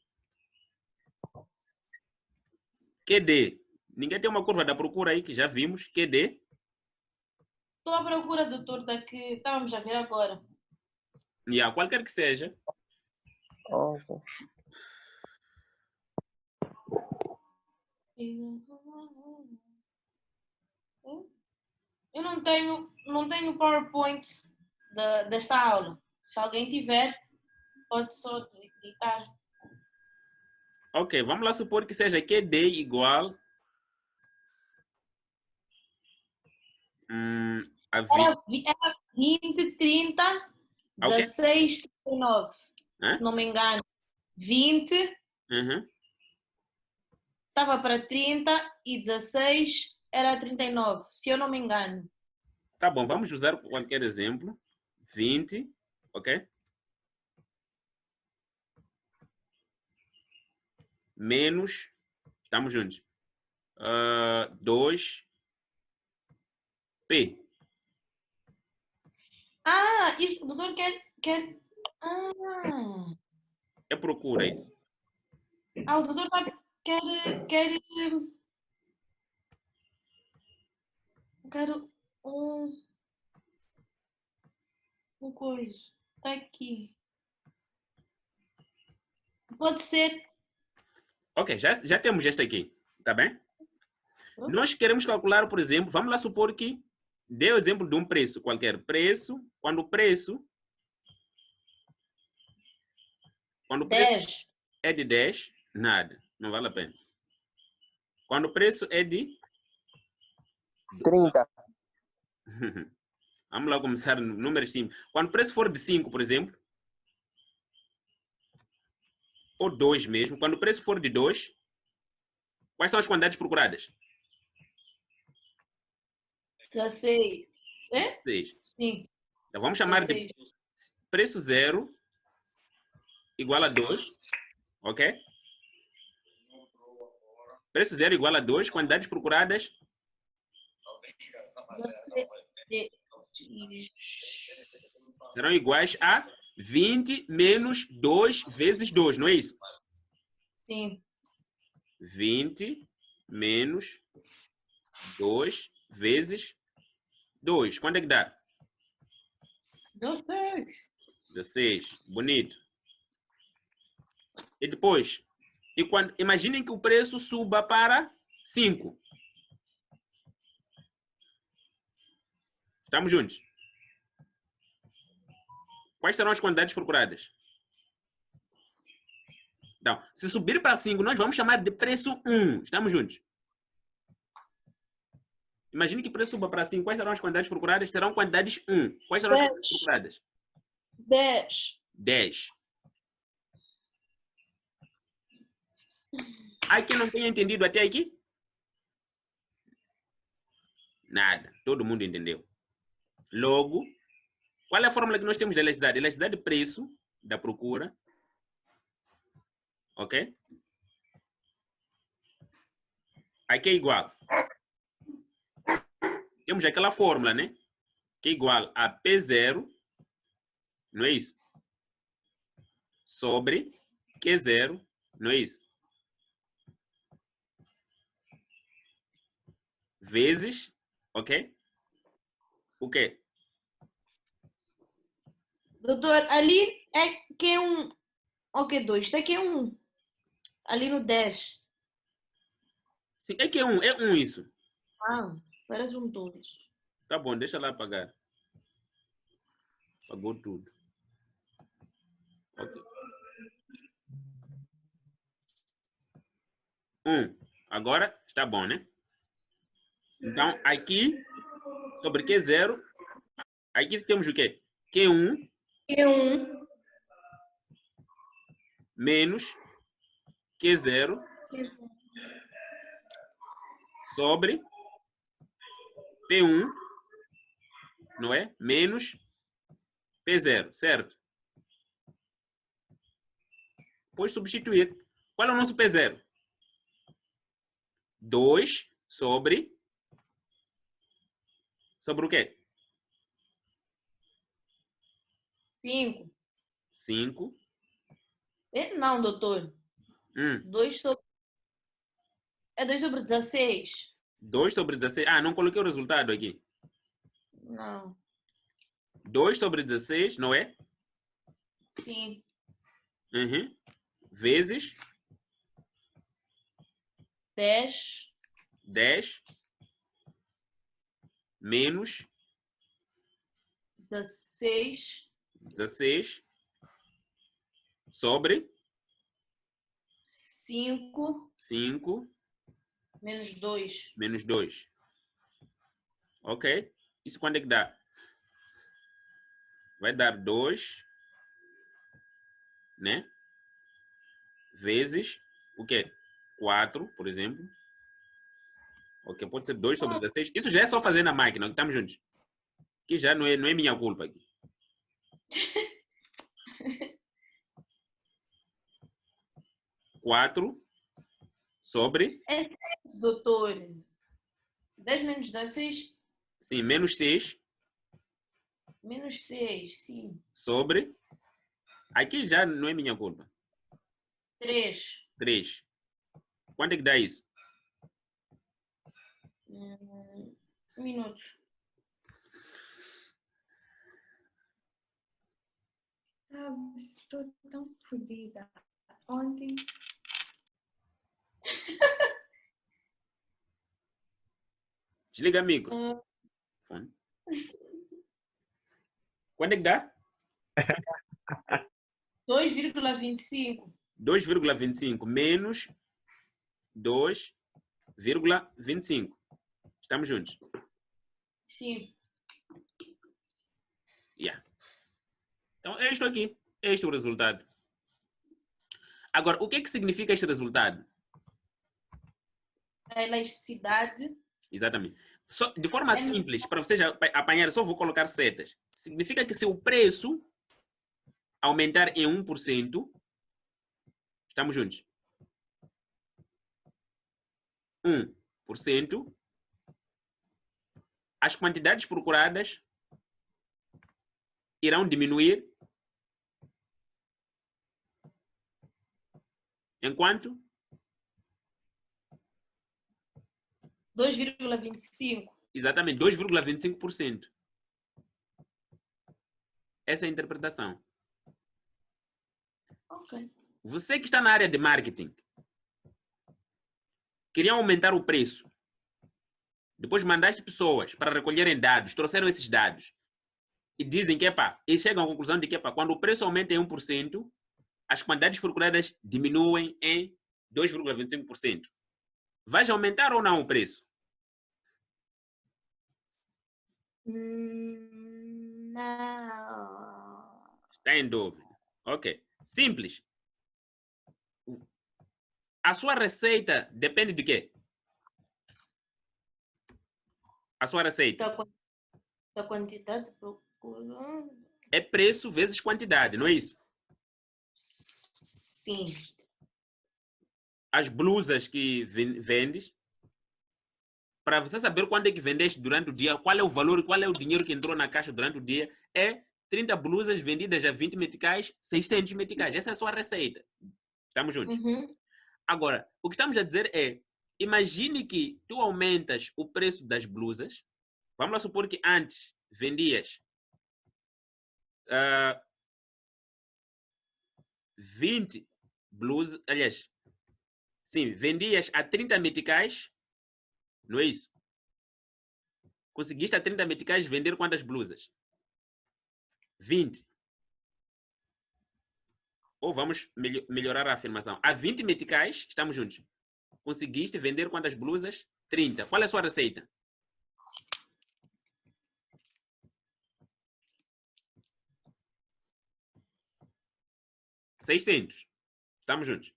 S1: QD. Ninguém tem uma curva da procura aí que já vimos? QD.
S2: Estou à procura, doutor, da que estávamos a ver agora.
S1: Qualquer que seja.
S2: Eu não tenho PowerPoint desta aula. Se alguém tiver, pode só digitar.
S1: Ok, vamos lá supor que seja QD igual a 20.
S2: Era 20, 30,
S1: Ah, o quê?
S2: 16, 39.
S1: Hã?
S2: Se não me engano. 20,
S1: Uhum.
S2: estava para 30 e 16 era 39, se eu não me engano.
S1: Tá bom, vamos usar qualquer exemplo. 20, ok? Menos, estamos juntos. 2P.
S2: Ah, isso, o doutor quer... Ah,
S1: É procura aí.
S2: o doutor quer... Quero um coisa. Está aqui. Pode ser.
S1: Ok, já temos este aqui, tá bem? Nós queremos calcular, por exemplo, vamos lá supor que dê o exemplo de um preço qualquer. Preço, quando o preço
S2: 10.
S1: é de 10, nada, não vale a pena. Quando o preço é de
S5: 30.
S1: vamos lá começar no número simples. Quando o preço for de 5, por exemplo, ou 2 mesmo, quando o preço for de 2, quais são as quantidades procuradas?
S2: 16. É?
S1: 6.
S2: Sim.
S1: Então vamos chamar de
S2: 16.
S1: preço 0 igual a 2, ok? Preço 0 igual a 2, quantidades procuradas
S2: 16.
S1: serão iguais a 20 menos 2 vezes 2, não é isso?
S2: Sim.
S1: 20 menos 2 vezes 2. Quanto é que dá?
S2: 16.
S1: 16. Bonito. E depois, imaginem que o preço suba para 5. Estamos juntos? Quais serão as quantidades procuradas? Então, se subir para 5, nós vamos chamar de preço 1. Estamos juntos? Imagine que o preço suba para 5. Quais serão as quantidades procuradas? Serão quantidades 1. Quais serão as quantidades procuradas?
S2: 10.
S1: 10. Há quem não tenha entendido até aqui? Nada. Todo mundo entendeu. Logo, qual é a fórmula que nós temos da elasticidade? Elasticidade de preço da procura. Ok? Aqui é igual. Temos aquela fórmula, né? Que é igual a P0, não é isso? Sobre Q0, não é isso? Vezes, ok? O quê?
S2: Doutor, ali é que é um. Ok, 2. Está aqui é um. Ali no 10.
S1: Sim, é que é 1, é 1 isso.
S2: Ah, parece um 2.
S1: Tá bom, deixa lá apagar. Pagou tudo. Ok. 1. Agora está bom, né? Então, aqui, sobre Q0, aqui temos o quê? Q1
S2: É um.
S1: menos Q0 sobre P1, não é? Menos P0, certo? Depois substituir. Qual é o nosso P0? 2 sobre o quê?
S2: 5.
S1: 5.
S2: Não, doutor. 2 sobre. É 2 sobre 16.
S1: 2 sobre 16. Ah, não coloquei o resultado aqui.
S2: Não.
S1: 2 sobre 16, não é?
S2: Sim.
S1: Uhum. Vezes
S2: 10.
S1: 10 menos
S2: 16
S1: 16 sobre
S2: 5
S1: 5
S2: menos 2.
S1: menos 2. Ok? Isso quando é que dá? Vai dar 2, né? Vezes o quê? 4, por exemplo. Ok, pode ser 2 sobre 16. Isso já é só fazer na máquina, ok? Estamos juntos. Que já não é minha culpa aqui. Quatro sobre,
S2: É 6, doutor. 10 menos 16
S1: sim, menos 6
S2: menos 6, sim.
S1: sobre, aqui já não é minha culpa.
S2: 3.
S1: 3. Quanto é que dá isso?
S2: Um minuto.
S3: Sabes, estou tão fodida. Ontem
S1: Desliga o micro. Fone. Quanto é que dá?
S2: 2,25.
S1: 2,25 menos 2,25. Estamos juntos?
S2: Sim.
S1: Yeah. Então, é isto aqui. É este o resultado. Agora, o que é que significa este resultado?
S2: A elasticidade
S1: Exatamente. Só, de forma simples, para vocês apanharem, só vou colocar setas. Significa que se o preço aumentar em 1%, estamos juntos? 1%, as quantidades procuradas irão diminuir em quanto?
S2: 2,25.
S1: Exatamente, 2,25%. Essa é a interpretação.
S2: Ok.
S1: Você que está na área de marketing, queria aumentar o preço. Depois mandaste pessoas para recolherem dados, trouxeram esses dados. E dizem que, e chegam à conclusão de que, quando o preço aumenta em 1%, as quantidades procuradas diminuem em 2,25%. Vai aumentar ou não o preço?
S2: Não.
S1: Está em dúvida. Ok. Simples. A sua receita depende de quê? A sua receita
S2: Da quantidade procurada.
S1: é preço vezes quantidade, não é isso?
S2: Sim.
S1: As blusas que vendes, para você saber quanto é que vendeste durante o dia, qual é o valor, qual é o dinheiro que entrou na caixa durante o dia, é 30 blusas vendidas a 20 meticais, 600 meticais. Essa é a sua receita. Estamos juntos?
S2: Uhum.
S1: Agora, o que estamos a dizer é, imagine que tu aumentas o preço das blusas. Vamos lá supor que antes vendias 20 blusas, aliás, sim, vendias a 30 meticais, não é isso? Conseguiste a 30 meticais vender quantas blusas? 20. Ou vamos melhorar a afirmação. A 20 meticais, estamos juntos. Conseguiste vender quantas blusas? 30. Qual é a sua receita? $600. Estamos juntos?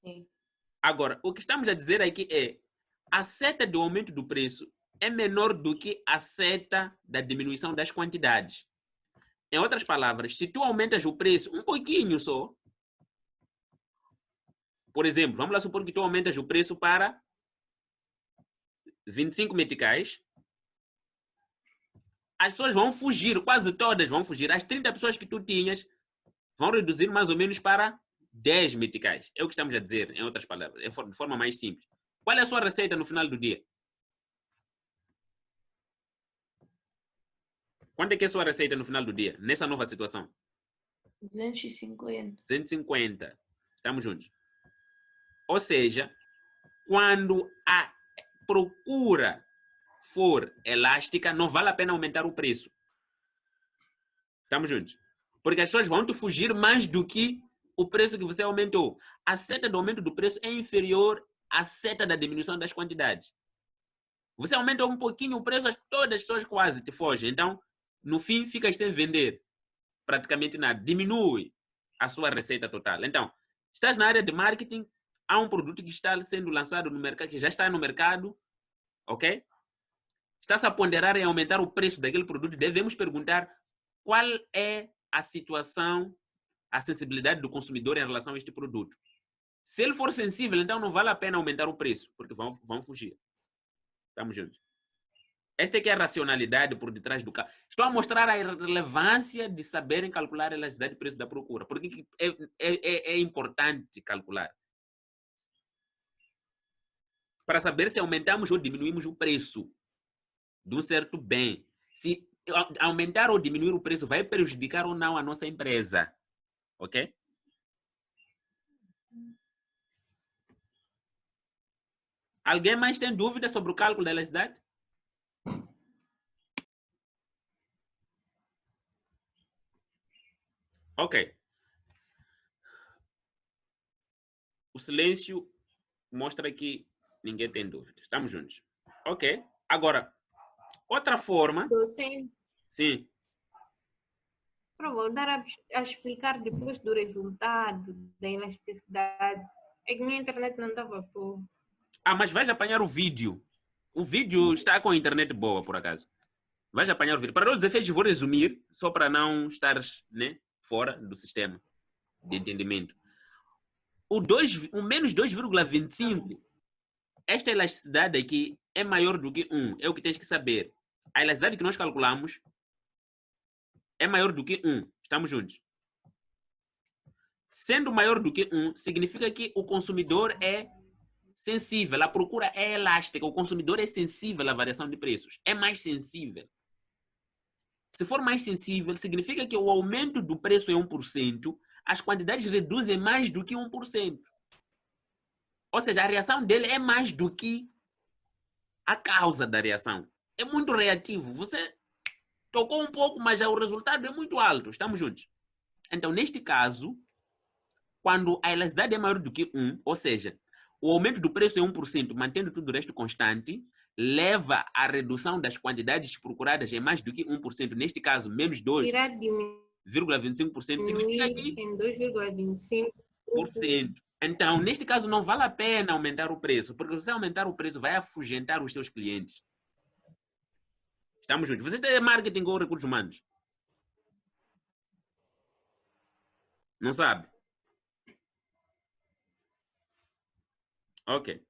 S2: Sim.
S1: Agora, o que estamos a dizer aqui é a seta do aumento do preço é menor do que a seta da diminuição das quantidades. Em outras palavras, se tu aumentas o preço um pouquinho só, por exemplo, vamos lá supor que tu aumentas o preço para 25 meticais, as pessoas vão fugir, quase todas vão fugir. As 30 pessoas que tu tinhas vão reduzir mais ou menos para 10 meticais. É o que estamos a dizer, em outras palavras, de forma mais simples. Qual é a sua receita no final do dia? Quanto é que é a sua receita no final do dia, nessa nova situação?
S2: 250.
S1: 250. Estamos juntos. Ou seja, quando a procura for elástica, não vale a pena aumentar o preço. Estamos juntos? Porque as pessoas vão te fugir mais do que o preço que você aumentou. A seta do aumento do preço é inferior à seta da diminuição das quantidades. Você aumenta um pouquinho o preço, todas as pessoas quase te fogem. Então, no fim, ficas sem vender praticamente nada. Diminui a sua receita total. Então, estás na área de marketing, há um produto que está sendo lançado no mercado, que já está no mercado, ok? Está-se a ponderar em aumentar o preço daquele produto. Devemos perguntar qual é a situação, a sensibilidade do consumidor em relação a este produto. Se ele for sensível, então não vale a pena aumentar o preço, porque vão fugir. Estamos juntos. Esta é que é a racionalidade por detrás do carro. Estou a mostrar a relevância de saberem calcular a elasticidade de preço da procura. Porque é importante calcular. Para saber se aumentamos ou diminuímos o preço de um certo bem. Se aumentar ou diminuir o preço vai prejudicar ou não a nossa empresa. Ok? Alguém mais tem dúvida sobre o cálculo da elasticidade? Ok. O silêncio mostra que ninguém tem dúvida. Estamos juntos. Ok. Agora, outra forma...
S3: Docente,
S1: Sim.
S3: para voltar a explicar depois do resultado da elasticidade, é que minha internet não estava boa.
S1: Ah, mas vais apanhar o vídeo. O vídeo está com a internet boa, por acaso. Vais apanhar o vídeo. Para todos os efeitos, vou resumir, só para não estares, né, fora do sistema de entendimento. O menos 2,25, esta elasticidade aqui é maior do que 1. É o que tens que saber. A elasticidade que nós calculamos é maior do que 1. Estamos juntos? Sendo maior do que 1, significa que o consumidor é sensível, a procura é elástica, o consumidor é sensível à variação de preços, é mais sensível. Se for mais sensível, significa que o aumento do preço é 1%, as quantidades reduzem mais do que 1%. Ou seja, a reação dele é mais do que a causa da reação. É muito reativo. Você tocou um pouco, mas já o resultado é muito alto. Estamos juntos? Então, neste caso, quando a elasticidade é maior do que 1, ou seja, o aumento do preço é 1%, mantendo tudo o resto constante, leva à redução das quantidades procuradas em mais do que 1%. Neste caso, menos
S3: Irá diminuir
S1: 2,25%, significa que
S3: em 2,25%.
S1: Então, neste caso, não vale a pena aumentar o preço, porque se aumentar o preço, vai afugentar os seus clientes. Estamos juntos. Vocês têm marketing ou recursos humanos? Não sabe? Ok.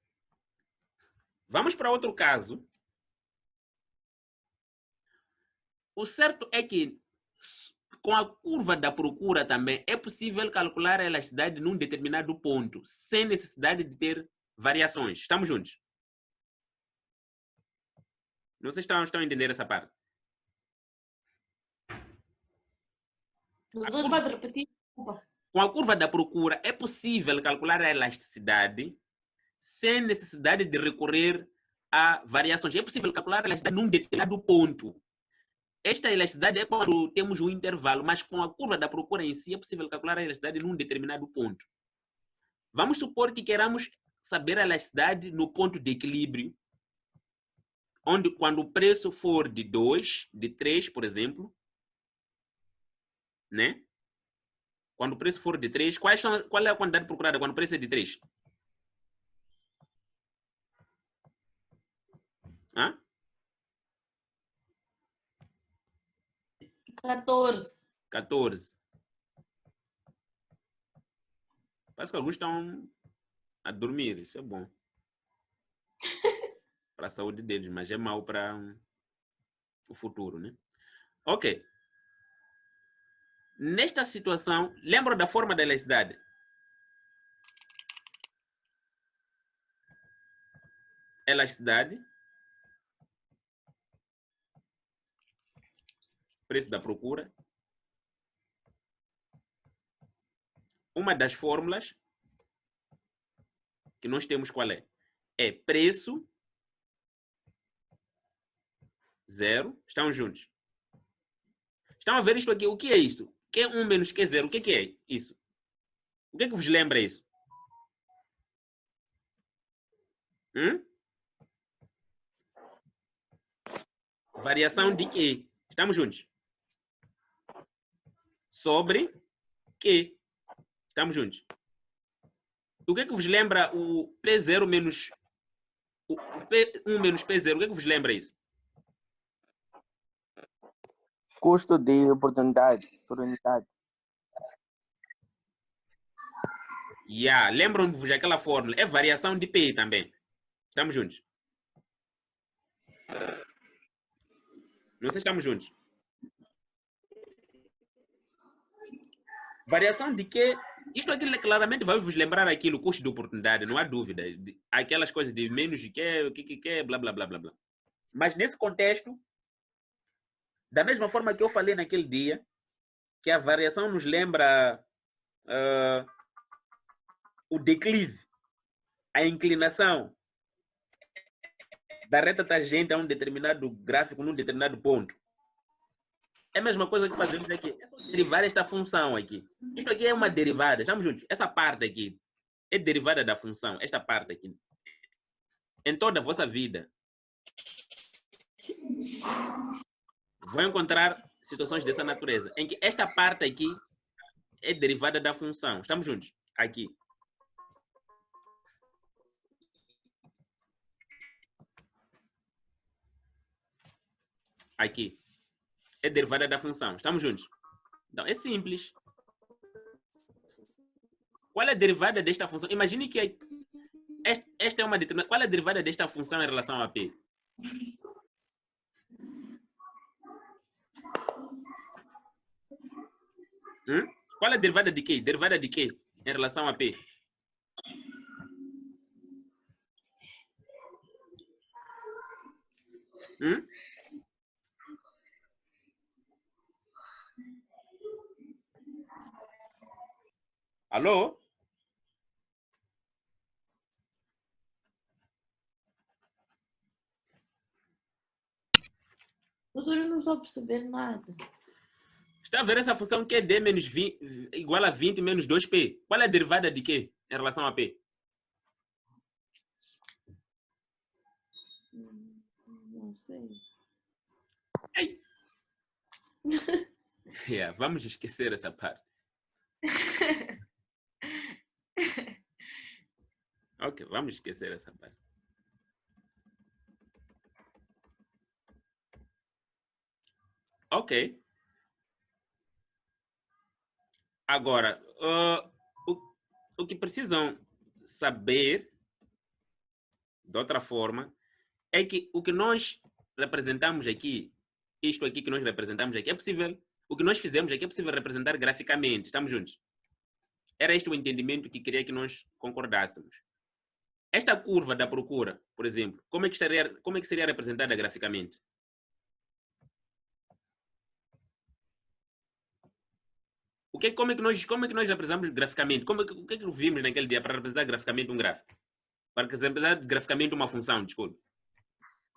S1: Vamos para outro caso. O certo é que, com a curva da procura também, é possível calcular a elasticidade num determinado ponto, sem necessidade de ter variações. Estamos juntos? Não sei se estão a entender essa parte.
S2: Doutor, pode repetir? Desculpa.
S1: Com a curva da procura, é possível calcular a elasticidade sem necessidade de recorrer a variações. É possível calcular a elasticidade num determinado ponto. Esta elasticidade é quando temos um intervalo, mas com a curva da procura em si é possível calcular a elasticidade num determinado ponto. Vamos supor que queramos saber a elasticidade no ponto de equilíbrio, onde quando o preço for de 2, de 3, por exemplo, né? Quando o preço for de 3, qual é a quantidade procurada quando o preço é de 3? Hã? 14. Parece que alguns estão a dormir, isso é bom. Para a saúde deles, mas é mau para o futuro, né? Ok. Nesta situação, lembra da forma da elasticidade? Elasticidade, preço da procura. Uma das fórmulas que nós temos qual é? É preço 0. Estão juntos. Estão a ver isto aqui? O que é isto? Q1 menos Q0. O que é isso? O que é que vos lembra isso? Variação de Q. Estamos juntos. Sobre Q. Estamos juntos. O que é que vos lembra o P0 menos... O P1 menos P0? O que é que vos lembra isso?
S5: Custo de oportunidade por unidade.
S1: Lembram-vos daquela fórmula? É variação de P também. Estamos juntos. Não sei se estamos juntos. Variação de Q. Isto aqui claramente vai vos lembrar aquilo, custo de oportunidade, não há dúvida. Aquelas coisas de menos de Q, o que, blá, blá, blá, blá, blá. Mas nesse contexto, da mesma forma que eu falei naquele dia, que a variação nos lembra o declive, a inclinação da reta tangente a um determinado gráfico num determinado ponto. É a mesma coisa que fazemos aqui. É só derivar esta função aqui. Isto aqui é uma derivada. Estamos juntos? Essa parte aqui é derivada da função. Esta parte aqui. Em toda a vossa vida, vão encontrar situações dessa natureza, em que esta parte aqui é derivada da função. Estamos juntos? Aqui. Aqui. É derivada da função. Estamos juntos? Então, é simples. Qual é a derivada desta função? Imagine que esta é uma determinada... Qual é a derivada desta função em relação a P? Qual é a derivada de quê? Derivada de quê em relação a P? Alô?
S2: Agora eu não estou a perceber nada.
S1: Está a ver essa função que é D menos 20, igual a 20 menos 2P? Qual é a derivada de quê em relação a P?
S2: Não sei.
S1: Ei. Vamos esquecer essa parte. Ok, vamos esquecer essa parte. Ok. Agora, o que precisam saber, de outra forma, é que o que nós representamos aqui, isto aqui que nós representamos aqui, é possível, o que nós fizemos aqui é possível representar graficamente. Estamos juntos? Era este o entendimento que queria que nós concordássemos. Esta curva da procura, por exemplo, como é que seria representada graficamente? Como é que nós representamos graficamente? O que é que vimos naquele dia para representar graficamente um gráfico? Para representar graficamente uma função, desculpe.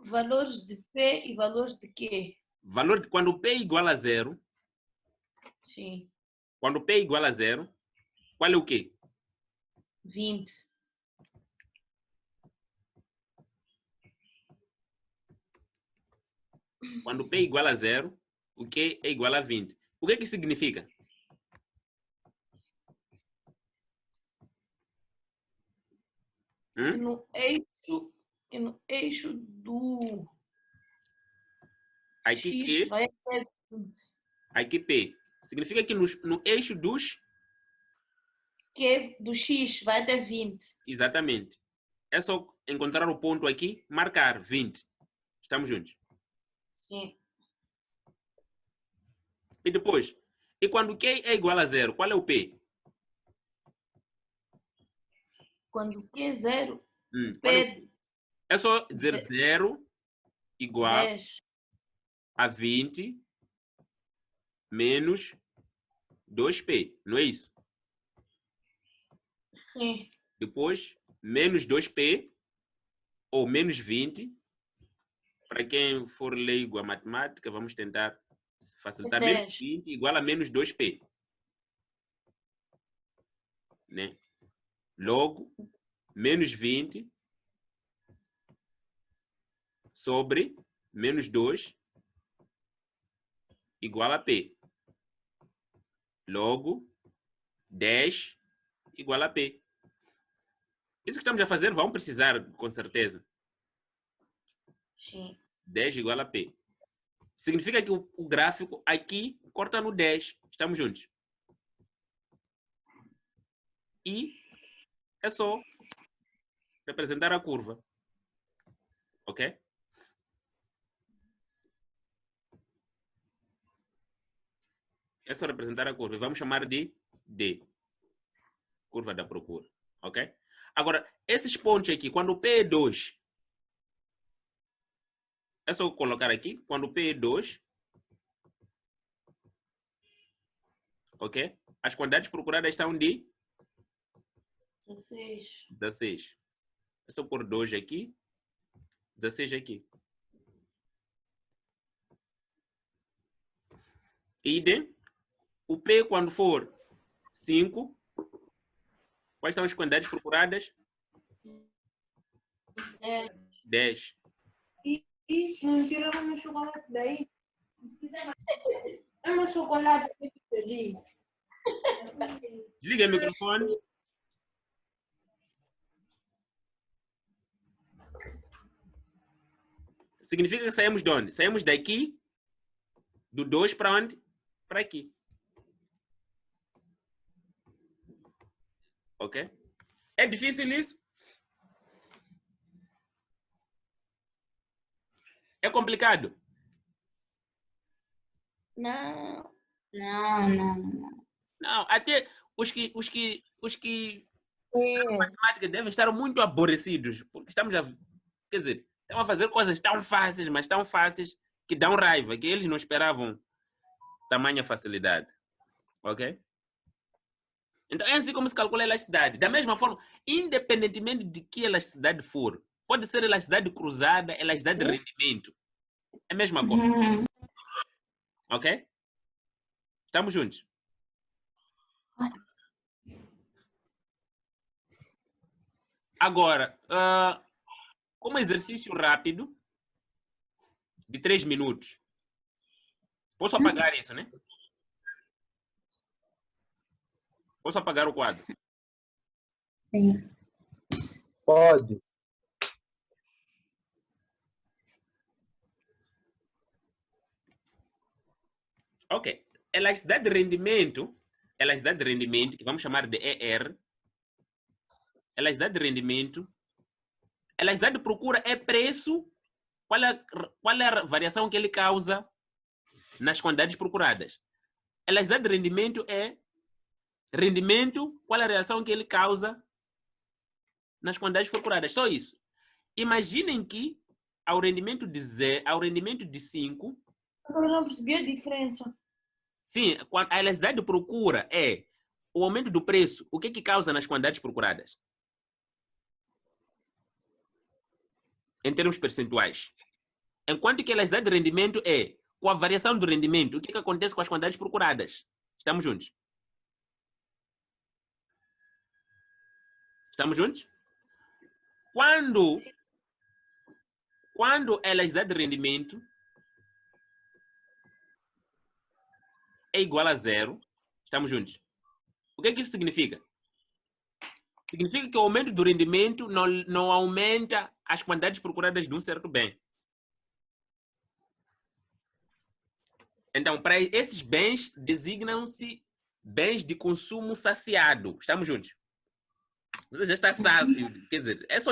S2: Valores de P e valores de Q.
S1: Quando P é igual a 0.
S2: Sim.
S1: Quando P é igual a 0, qual é o quê?
S2: 20.
S1: Quando P é igual a 0, o Q é igual a 20. O que é que significa?
S2: No eixo do
S1: aqui
S2: X
S1: Q,
S2: vai até 20.
S1: aqui P. Significa que no eixo dos...
S2: Q do X vai até 20.
S1: Exatamente. É só encontrar o ponto aqui, marcar 20. Estamos juntos?
S2: Sim.
S1: E depois, e quando Q é igual a 0, qual é o P?
S2: Quando Q é 0,
S1: P é só dizer 0 igual
S2: 10.
S1: a 20 menos 2P, não é isso?
S2: Sim.
S1: Depois, menos 2P ou menos 20 Para quem for leigo a matemática, vamos tentar facilitar.
S2: 10.
S1: Menos 20 igual a menos 2P. Né? Logo, menos 20 sobre menos 2 igual a P. Logo, 10 igual a P. Isso que estamos a fazer vão precisar, com certeza.
S2: Sim.
S1: 10 igual a P. Significa que o gráfico aqui corta no 10. Estamos juntos. E é só representar a curva. Ok? É só representar a curva. Vamos chamar de D. Curva da procura. Ok? Agora, esses pontos aqui, quando o P é 2, é só colocar aqui, quando o P é 2, ok? As quantidades procuradas são de
S2: 16.
S1: 16. É só pôr 2 aqui, 16 aqui. Idem. O P, quando for 5, quais são as quantidades procuradas?
S2: 10.
S1: 10.
S3: E não tiraram meu chocolate daí. É meu chocolate que eu te pedi.
S1: Desliga o microfone. Significa que saímos de onde? Saímos daqui, do 2 para onde? Para aqui. Ok? É difícil isso? É complicado?
S2: Não. Não.
S1: Não, até os que matemática devem estar muito aborrecidos, porque estamos a, quer dizer, estamos a fazer coisas tão fáceis, mas tão fáceis que dão raiva, que eles não esperavam tamanha facilidade. Ok? Então é assim como se calcula a elasticidade. Da mesma forma, independentemente de que elasticidade for, pode ser elasticidade cruzada, elasticidade de rendimento. É a mesma coisa. Ok? Estamos juntos? Agora, como exercício rápido, de 3 minutos, posso apagar isso, né? Posso apagar o quadro?
S2: Sim.
S5: Pode.
S1: Ok. Elasticidade de rendimento, que vamos chamar de ER, elasticidade de rendimento, elasticidade de procura é preço, qual é a variação que ele causa nas quantidades procuradas. Elasticidade de rendimento é rendimento, qual é a reação que ele causa nas quantidades procuradas. Só isso. Imaginem que ao rendimento de 5,
S2: Eu não percebi a diferença.
S1: sim, a elasticidade de procura é o aumento do preço. O que causa nas quantidades procuradas? Em termos percentuais. Enquanto que a elasticidade de rendimento é com a variação do rendimento. O que acontece com as quantidades procuradas? Estamos juntos? Estamos juntos? Quando a elasticidade de rendimento é igual a 0, estamos juntos? O que isso significa? Significa que o aumento do rendimento não aumenta as quantidades procuradas de um certo bem. Então, para esses bens, designam-se bens de consumo saciado. Estamos juntos? Você já está sácio, quer dizer, é só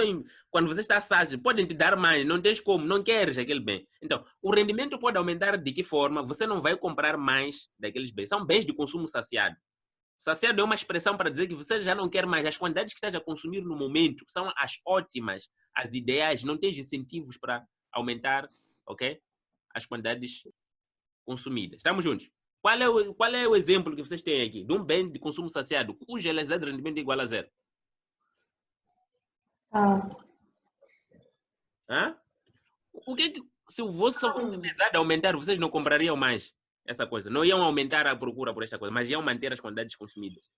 S1: quando você está sácio, podem te dar mais, não tens como, não queres aquele bem. Então, o rendimento pode aumentar de que forma? Você não vai comprar mais daqueles bens. São bens de consumo saciado. Saciado é uma expressão para dizer que você já não quer mais. As quantidades que estás a consumir no momento são as ótimas, as ideais, não tens incentivos para aumentar, ok? As quantidades consumidas. Estamos juntos? Qual é o exemplo que vocês têm aqui de um bem de consumo saciado cuja elasticidade de rendimento é igual a 0? Hã? se o vosso salário apesar de aumentar, vocês não comprariam mais essa coisa. Não iam aumentar a procura por esta coisa, mas iam manter as quantidades consumidas.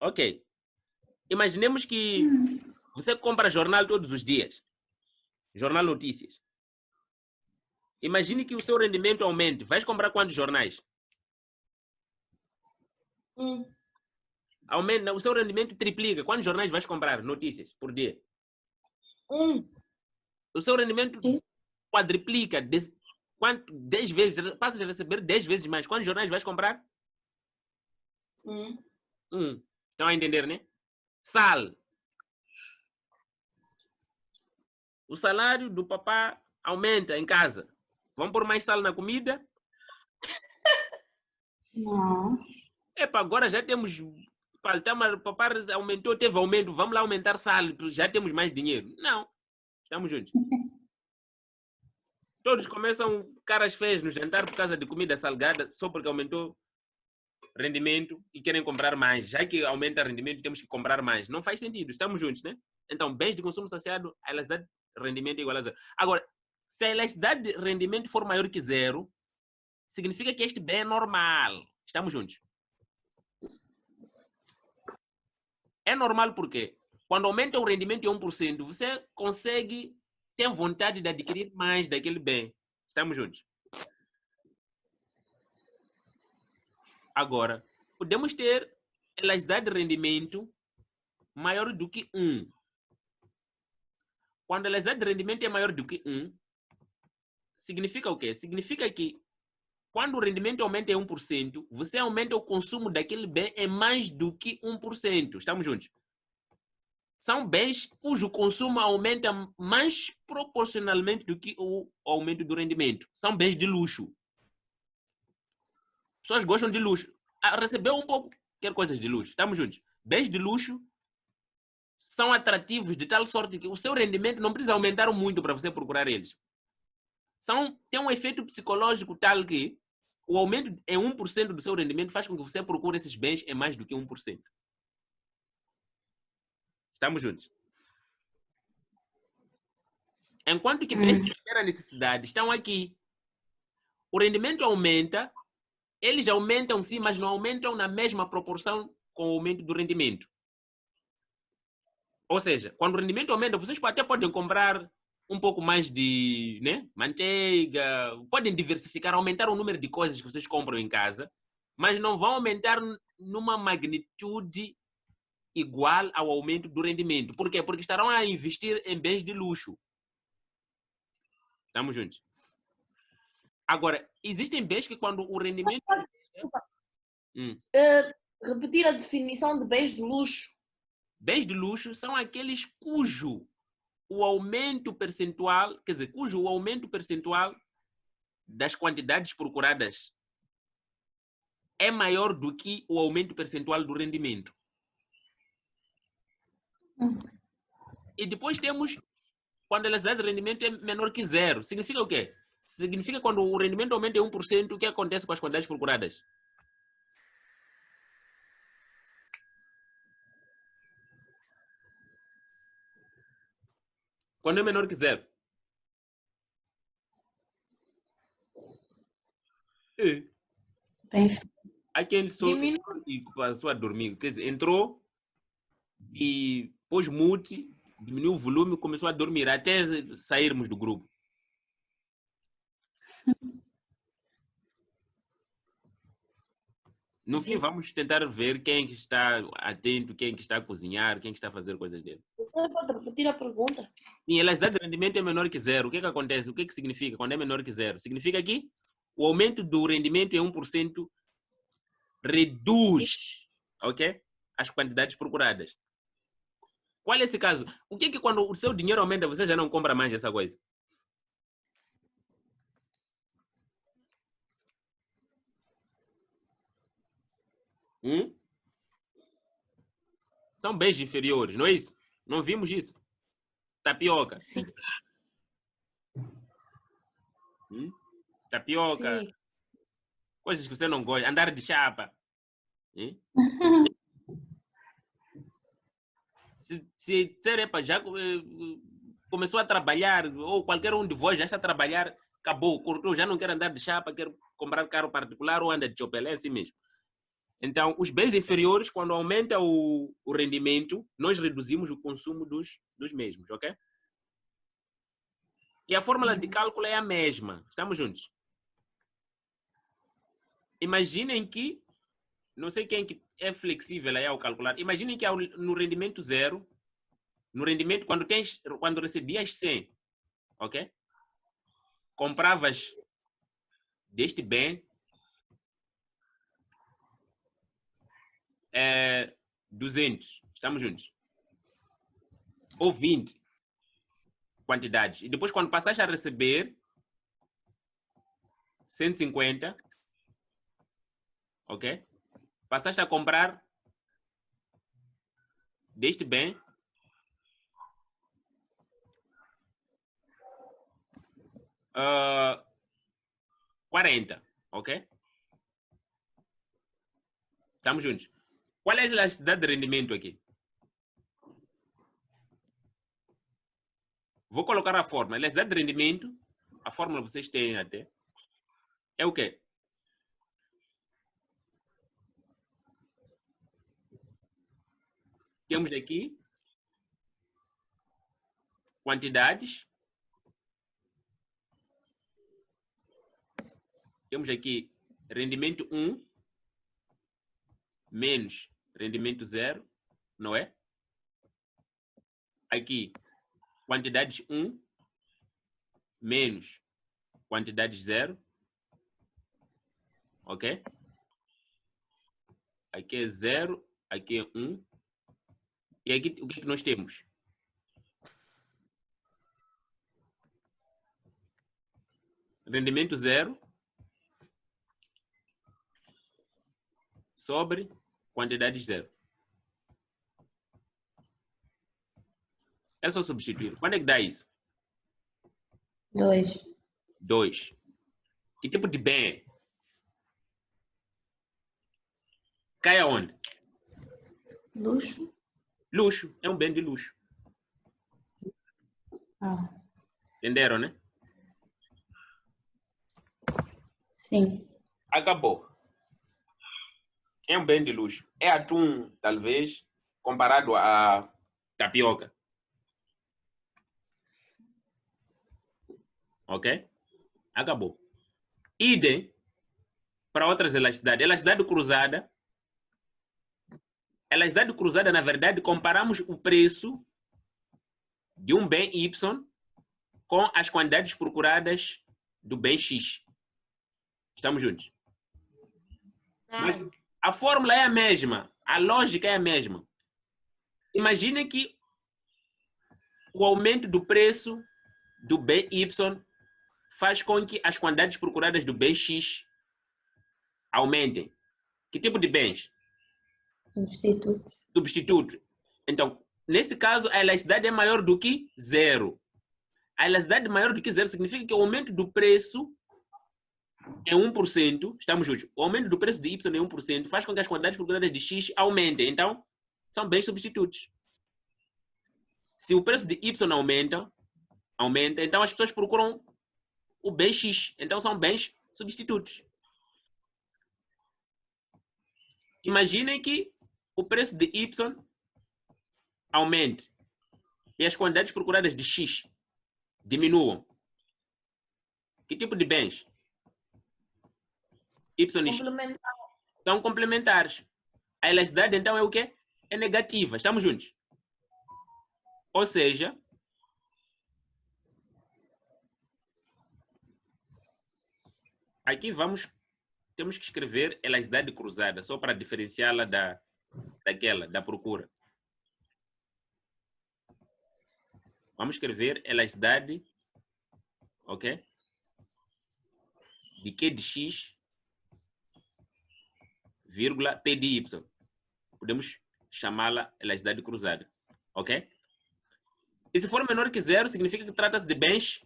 S1: Ok. Imaginemos que você compra jornal todos os dias. Jornal Notícias. Imagine que o seu rendimento aumente. Vais comprar quantos jornais? Aumenta, o seu rendimento triplica. Quantos jornais vais comprar? Notícias por dia? O seu rendimento quadriplica. 10 vezes. Passas a receber 10 vezes mais. Quantos jornais vais comprar? Estão a entender, né? Sal. O salário do papá aumenta em casa. Vamos pôr mais sal na comida?
S2: Não.
S1: Epa, agora já temos... Papá aumentou, teve aumento. Vamos lá aumentar sal. Já temos mais dinheiro. Não. Estamos juntos. Todos começam caras feias no jantar por causa de comida salgada, só porque aumentou rendimento e querem comprar mais. Já que aumenta rendimento, temos que comprar mais. Não faz sentido. Estamos juntos, né? Então, bens de consumo saciado, a elasticidade de rendimento é igual a zero. Agora, se a elasticidade de rendimento for maior que zero, significa que este bem é normal. Estamos juntos. É normal porque quando aumenta o rendimento em 1%, você consegue ter vontade de adquirir mais daquele bem. Estamos juntos. Agora, podemos ter elasticidade de rendimento maior do que 1. Quando a elasticidade de rendimento é maior do que 1, significa o quê? Significa que quando o rendimento aumenta em 1%, você aumenta o consumo daquele bem em mais do que 1%. Estamos juntos? São bens cujo consumo aumenta mais proporcionalmente do que o aumento do rendimento. São bens de luxo. Pessoas gostam de luxo. Recebeu um pouco, quer coisas de luxo. Estamos juntos? Bens de luxo são atrativos de tal sorte que o seu rendimento não precisa aumentar muito para você procurar eles. Tem um efeito psicológico tal que o aumento em 1% do seu rendimento faz com que você procure esses bens em mais do que 1%. Estamos juntos? Enquanto que bens de primeira necessidade estão aqui, o rendimento aumenta, eles aumentam sim, mas não aumentam na mesma proporção com o aumento do rendimento. Ou seja, quando o rendimento aumenta, vocês até podem comprar um pouco mais de manteiga, podem diversificar, aumentar o número de coisas que vocês compram em casa, mas não vão aumentar numa magnitude igual ao aumento do rendimento. Por quê? Porque estarão a investir em bens de luxo. Estamos juntos? Agora, existem bens que quando o rendimento...
S2: Repetir a definição de bens de luxo.
S1: Bens de luxo são aqueles cujo o aumento percentual, quer dizer, cujo o aumento percentual das quantidades procuradas é maior do que o aumento percentual do rendimento. E depois temos quando a elasticidade de rendimento é menor que zero. Significa o quê? Significa quando o rendimento aumenta em 1%, o que acontece com as quantidades procuradas? Quando é menor que zero. Há quem só e passou a dormir. Quer dizer, entrou e pôs mute, diminuiu o volume e começou a dormir até sairmos do grupo. No fim, vamos tentar ver quem que está atento, quem que está a cozinhar, quem que está a fazer coisas dele.
S2: Você pode repetir a pergunta?
S1: Sim, a elasticidade de rendimento é menor que zero. O que que acontece? O que que significa quando é menor que zero? Significa que o aumento do rendimento em 1% reduz, ok? As quantidades procuradas. Qual é esse caso? O que é que quando o seu dinheiro aumenta, você já não compra mais essa coisa? São bens inferiores, não é isso? Não vimos isso? Tapioca.
S2: Sim.
S1: Tapioca.
S2: Sim.
S1: Coisas que você não gosta. Andar de chapa. Se epa, já começou a trabalhar, ou qualquer um de vós já está a trabalhar, acabou, cortou, já não quer andar de chapa, quer comprar carro particular ou anda de Chopel, é assim mesmo. Então, os bens inferiores, quando aumenta o rendimento, nós reduzimos o consumo dos mesmos, ok? E a fórmula de cálculo é a mesma. Estamos juntos? Imaginem que, não sei quem que é flexível aí ao calcular, imaginem que no rendimento zero, no rendimento, quando recebias 100, ok? Compravas deste bem 200, estamos juntos? Ou 20 quantidades. E depois, quando passaste a receber 150, ok? Passaste a comprar deste bem 40, ok? Estamos juntos? Qual é a elasticidade de rendimento aqui? Vou colocar a fórmula. A elasticidade de rendimento, a fórmula que vocês têm até, é o quê? Temos aqui quantidades. Temos aqui rendimento 1 menos rendimento 0, não é? Aqui, quantidades 1 menos quantidades 0. Ok? Aqui é 0, aqui é 1. E aqui o que é que nós temos? Rendimento 0 sobre quantidade 0. É só substituir. Quando é que dá isso?
S2: 2.
S1: 2. Que tipo de bem é? Cai aonde?
S2: Luxo.
S1: Luxo. É um bem de luxo.
S2: Ah,
S1: Entenderam, né?
S2: sim.
S1: Acabou. É um bem de luxo. É atum, talvez, comparado a tapioca. Ok? Acabou. Idem para outras elasticidades. Elasticidade cruzada. Elasticidade cruzada, na verdade, comparamos o preço de um bem Y com as quantidades procuradas do bem X. Estamos juntos? Mas a fórmula é a mesma. A lógica é a mesma. Imagine que o aumento do preço do bem Y faz com que as quantidades procuradas do bem X aumentem. Que tipo de bens?
S2: Substitutos.
S1: Substitutos. Então, nesse caso, a elasticidade é maior do que 0. A elasticidade maior do que 0 significa que o aumento do preço é 1%. Estamos juntos. O aumento do preço de Y é 1%. Faz com que as quantidades procuradas de X aumentem. Então, são bens substitutos. Se o preço de Y aumenta, então as pessoas procuram o bem X. Então, são bens substitutos. Imaginem que o preço de Y aumente e as quantidades procuradas de X diminuam. Que tipo de bens? Y e X são complementares. A elasticidade, então, é o quê? É negativa. Estamos juntos? Ou seja, aqui temos que escrever elasticidade cruzada, só para diferenciá-la da procura. Vamos escrever elasticidade, ok? De Q de X, vírgula, P de Y. Podemos chamá-la elasticidade cruzada, ok? E se for menor que 0, significa que trata-se de bens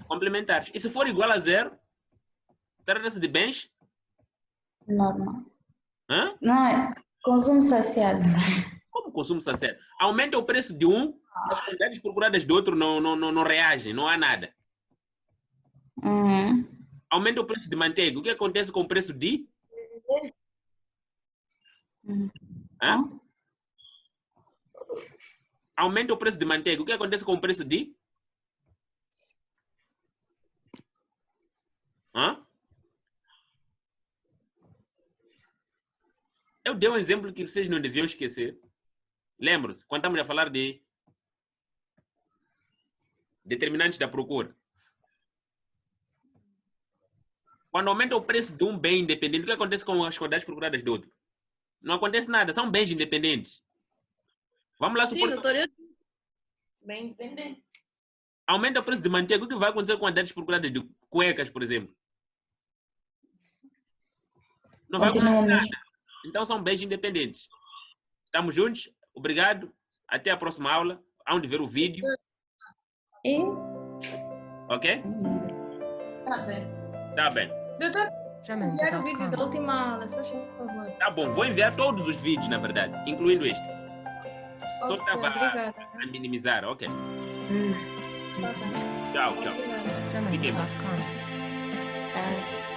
S1: complementares. E se for igual a 0, trata-se de bens
S2: normal.
S1: Hã?
S2: Não, é consumo saciado.
S1: Como consumo sincero? Aumenta o preço de um, as quantidades procuradas do outro não reagem, não há nada.
S2: Uhum.
S1: Aumenta o preço de manteiga. O que acontece com o preço de? Hã? Aumenta o preço de manteiga. O que acontece com o preço de? Hã? Eu dei um exemplo que vocês não deviam esquecer. Lembram-se? Quando estamos a falar de determinantes da procura. Quando aumenta o preço de um bem independente, o que acontece com as quantidades procuradas do outro? Não acontece nada, são bens independentes. Vamos lá
S2: Sim,
S1: supor.
S2: doutor, eu... Bem independente.
S1: Aumenta o preço de manteiga, o que vai acontecer com quantidades procuradas de cuecas, por exemplo? Não vai acontecer nada. Então são bens independentes. Estamos juntos? Obrigado. Até a próxima aula. Há de ver o vídeo.
S2: E?
S1: Ok?
S2: Tá bem.
S1: Tá bem.
S2: Doutor, enviar o vídeo da última aula, só por favor.
S1: Tá bom. Vou enviar todos os vídeos, na verdade. Incluindo este. Só
S2: Ok,
S1: estava
S2: obrigada.
S1: a minimizar. Ok.
S2: Tá bem.
S1: Tchau, tchau.
S2: Obrigada.
S1: Fiquem bem.
S2: Tá.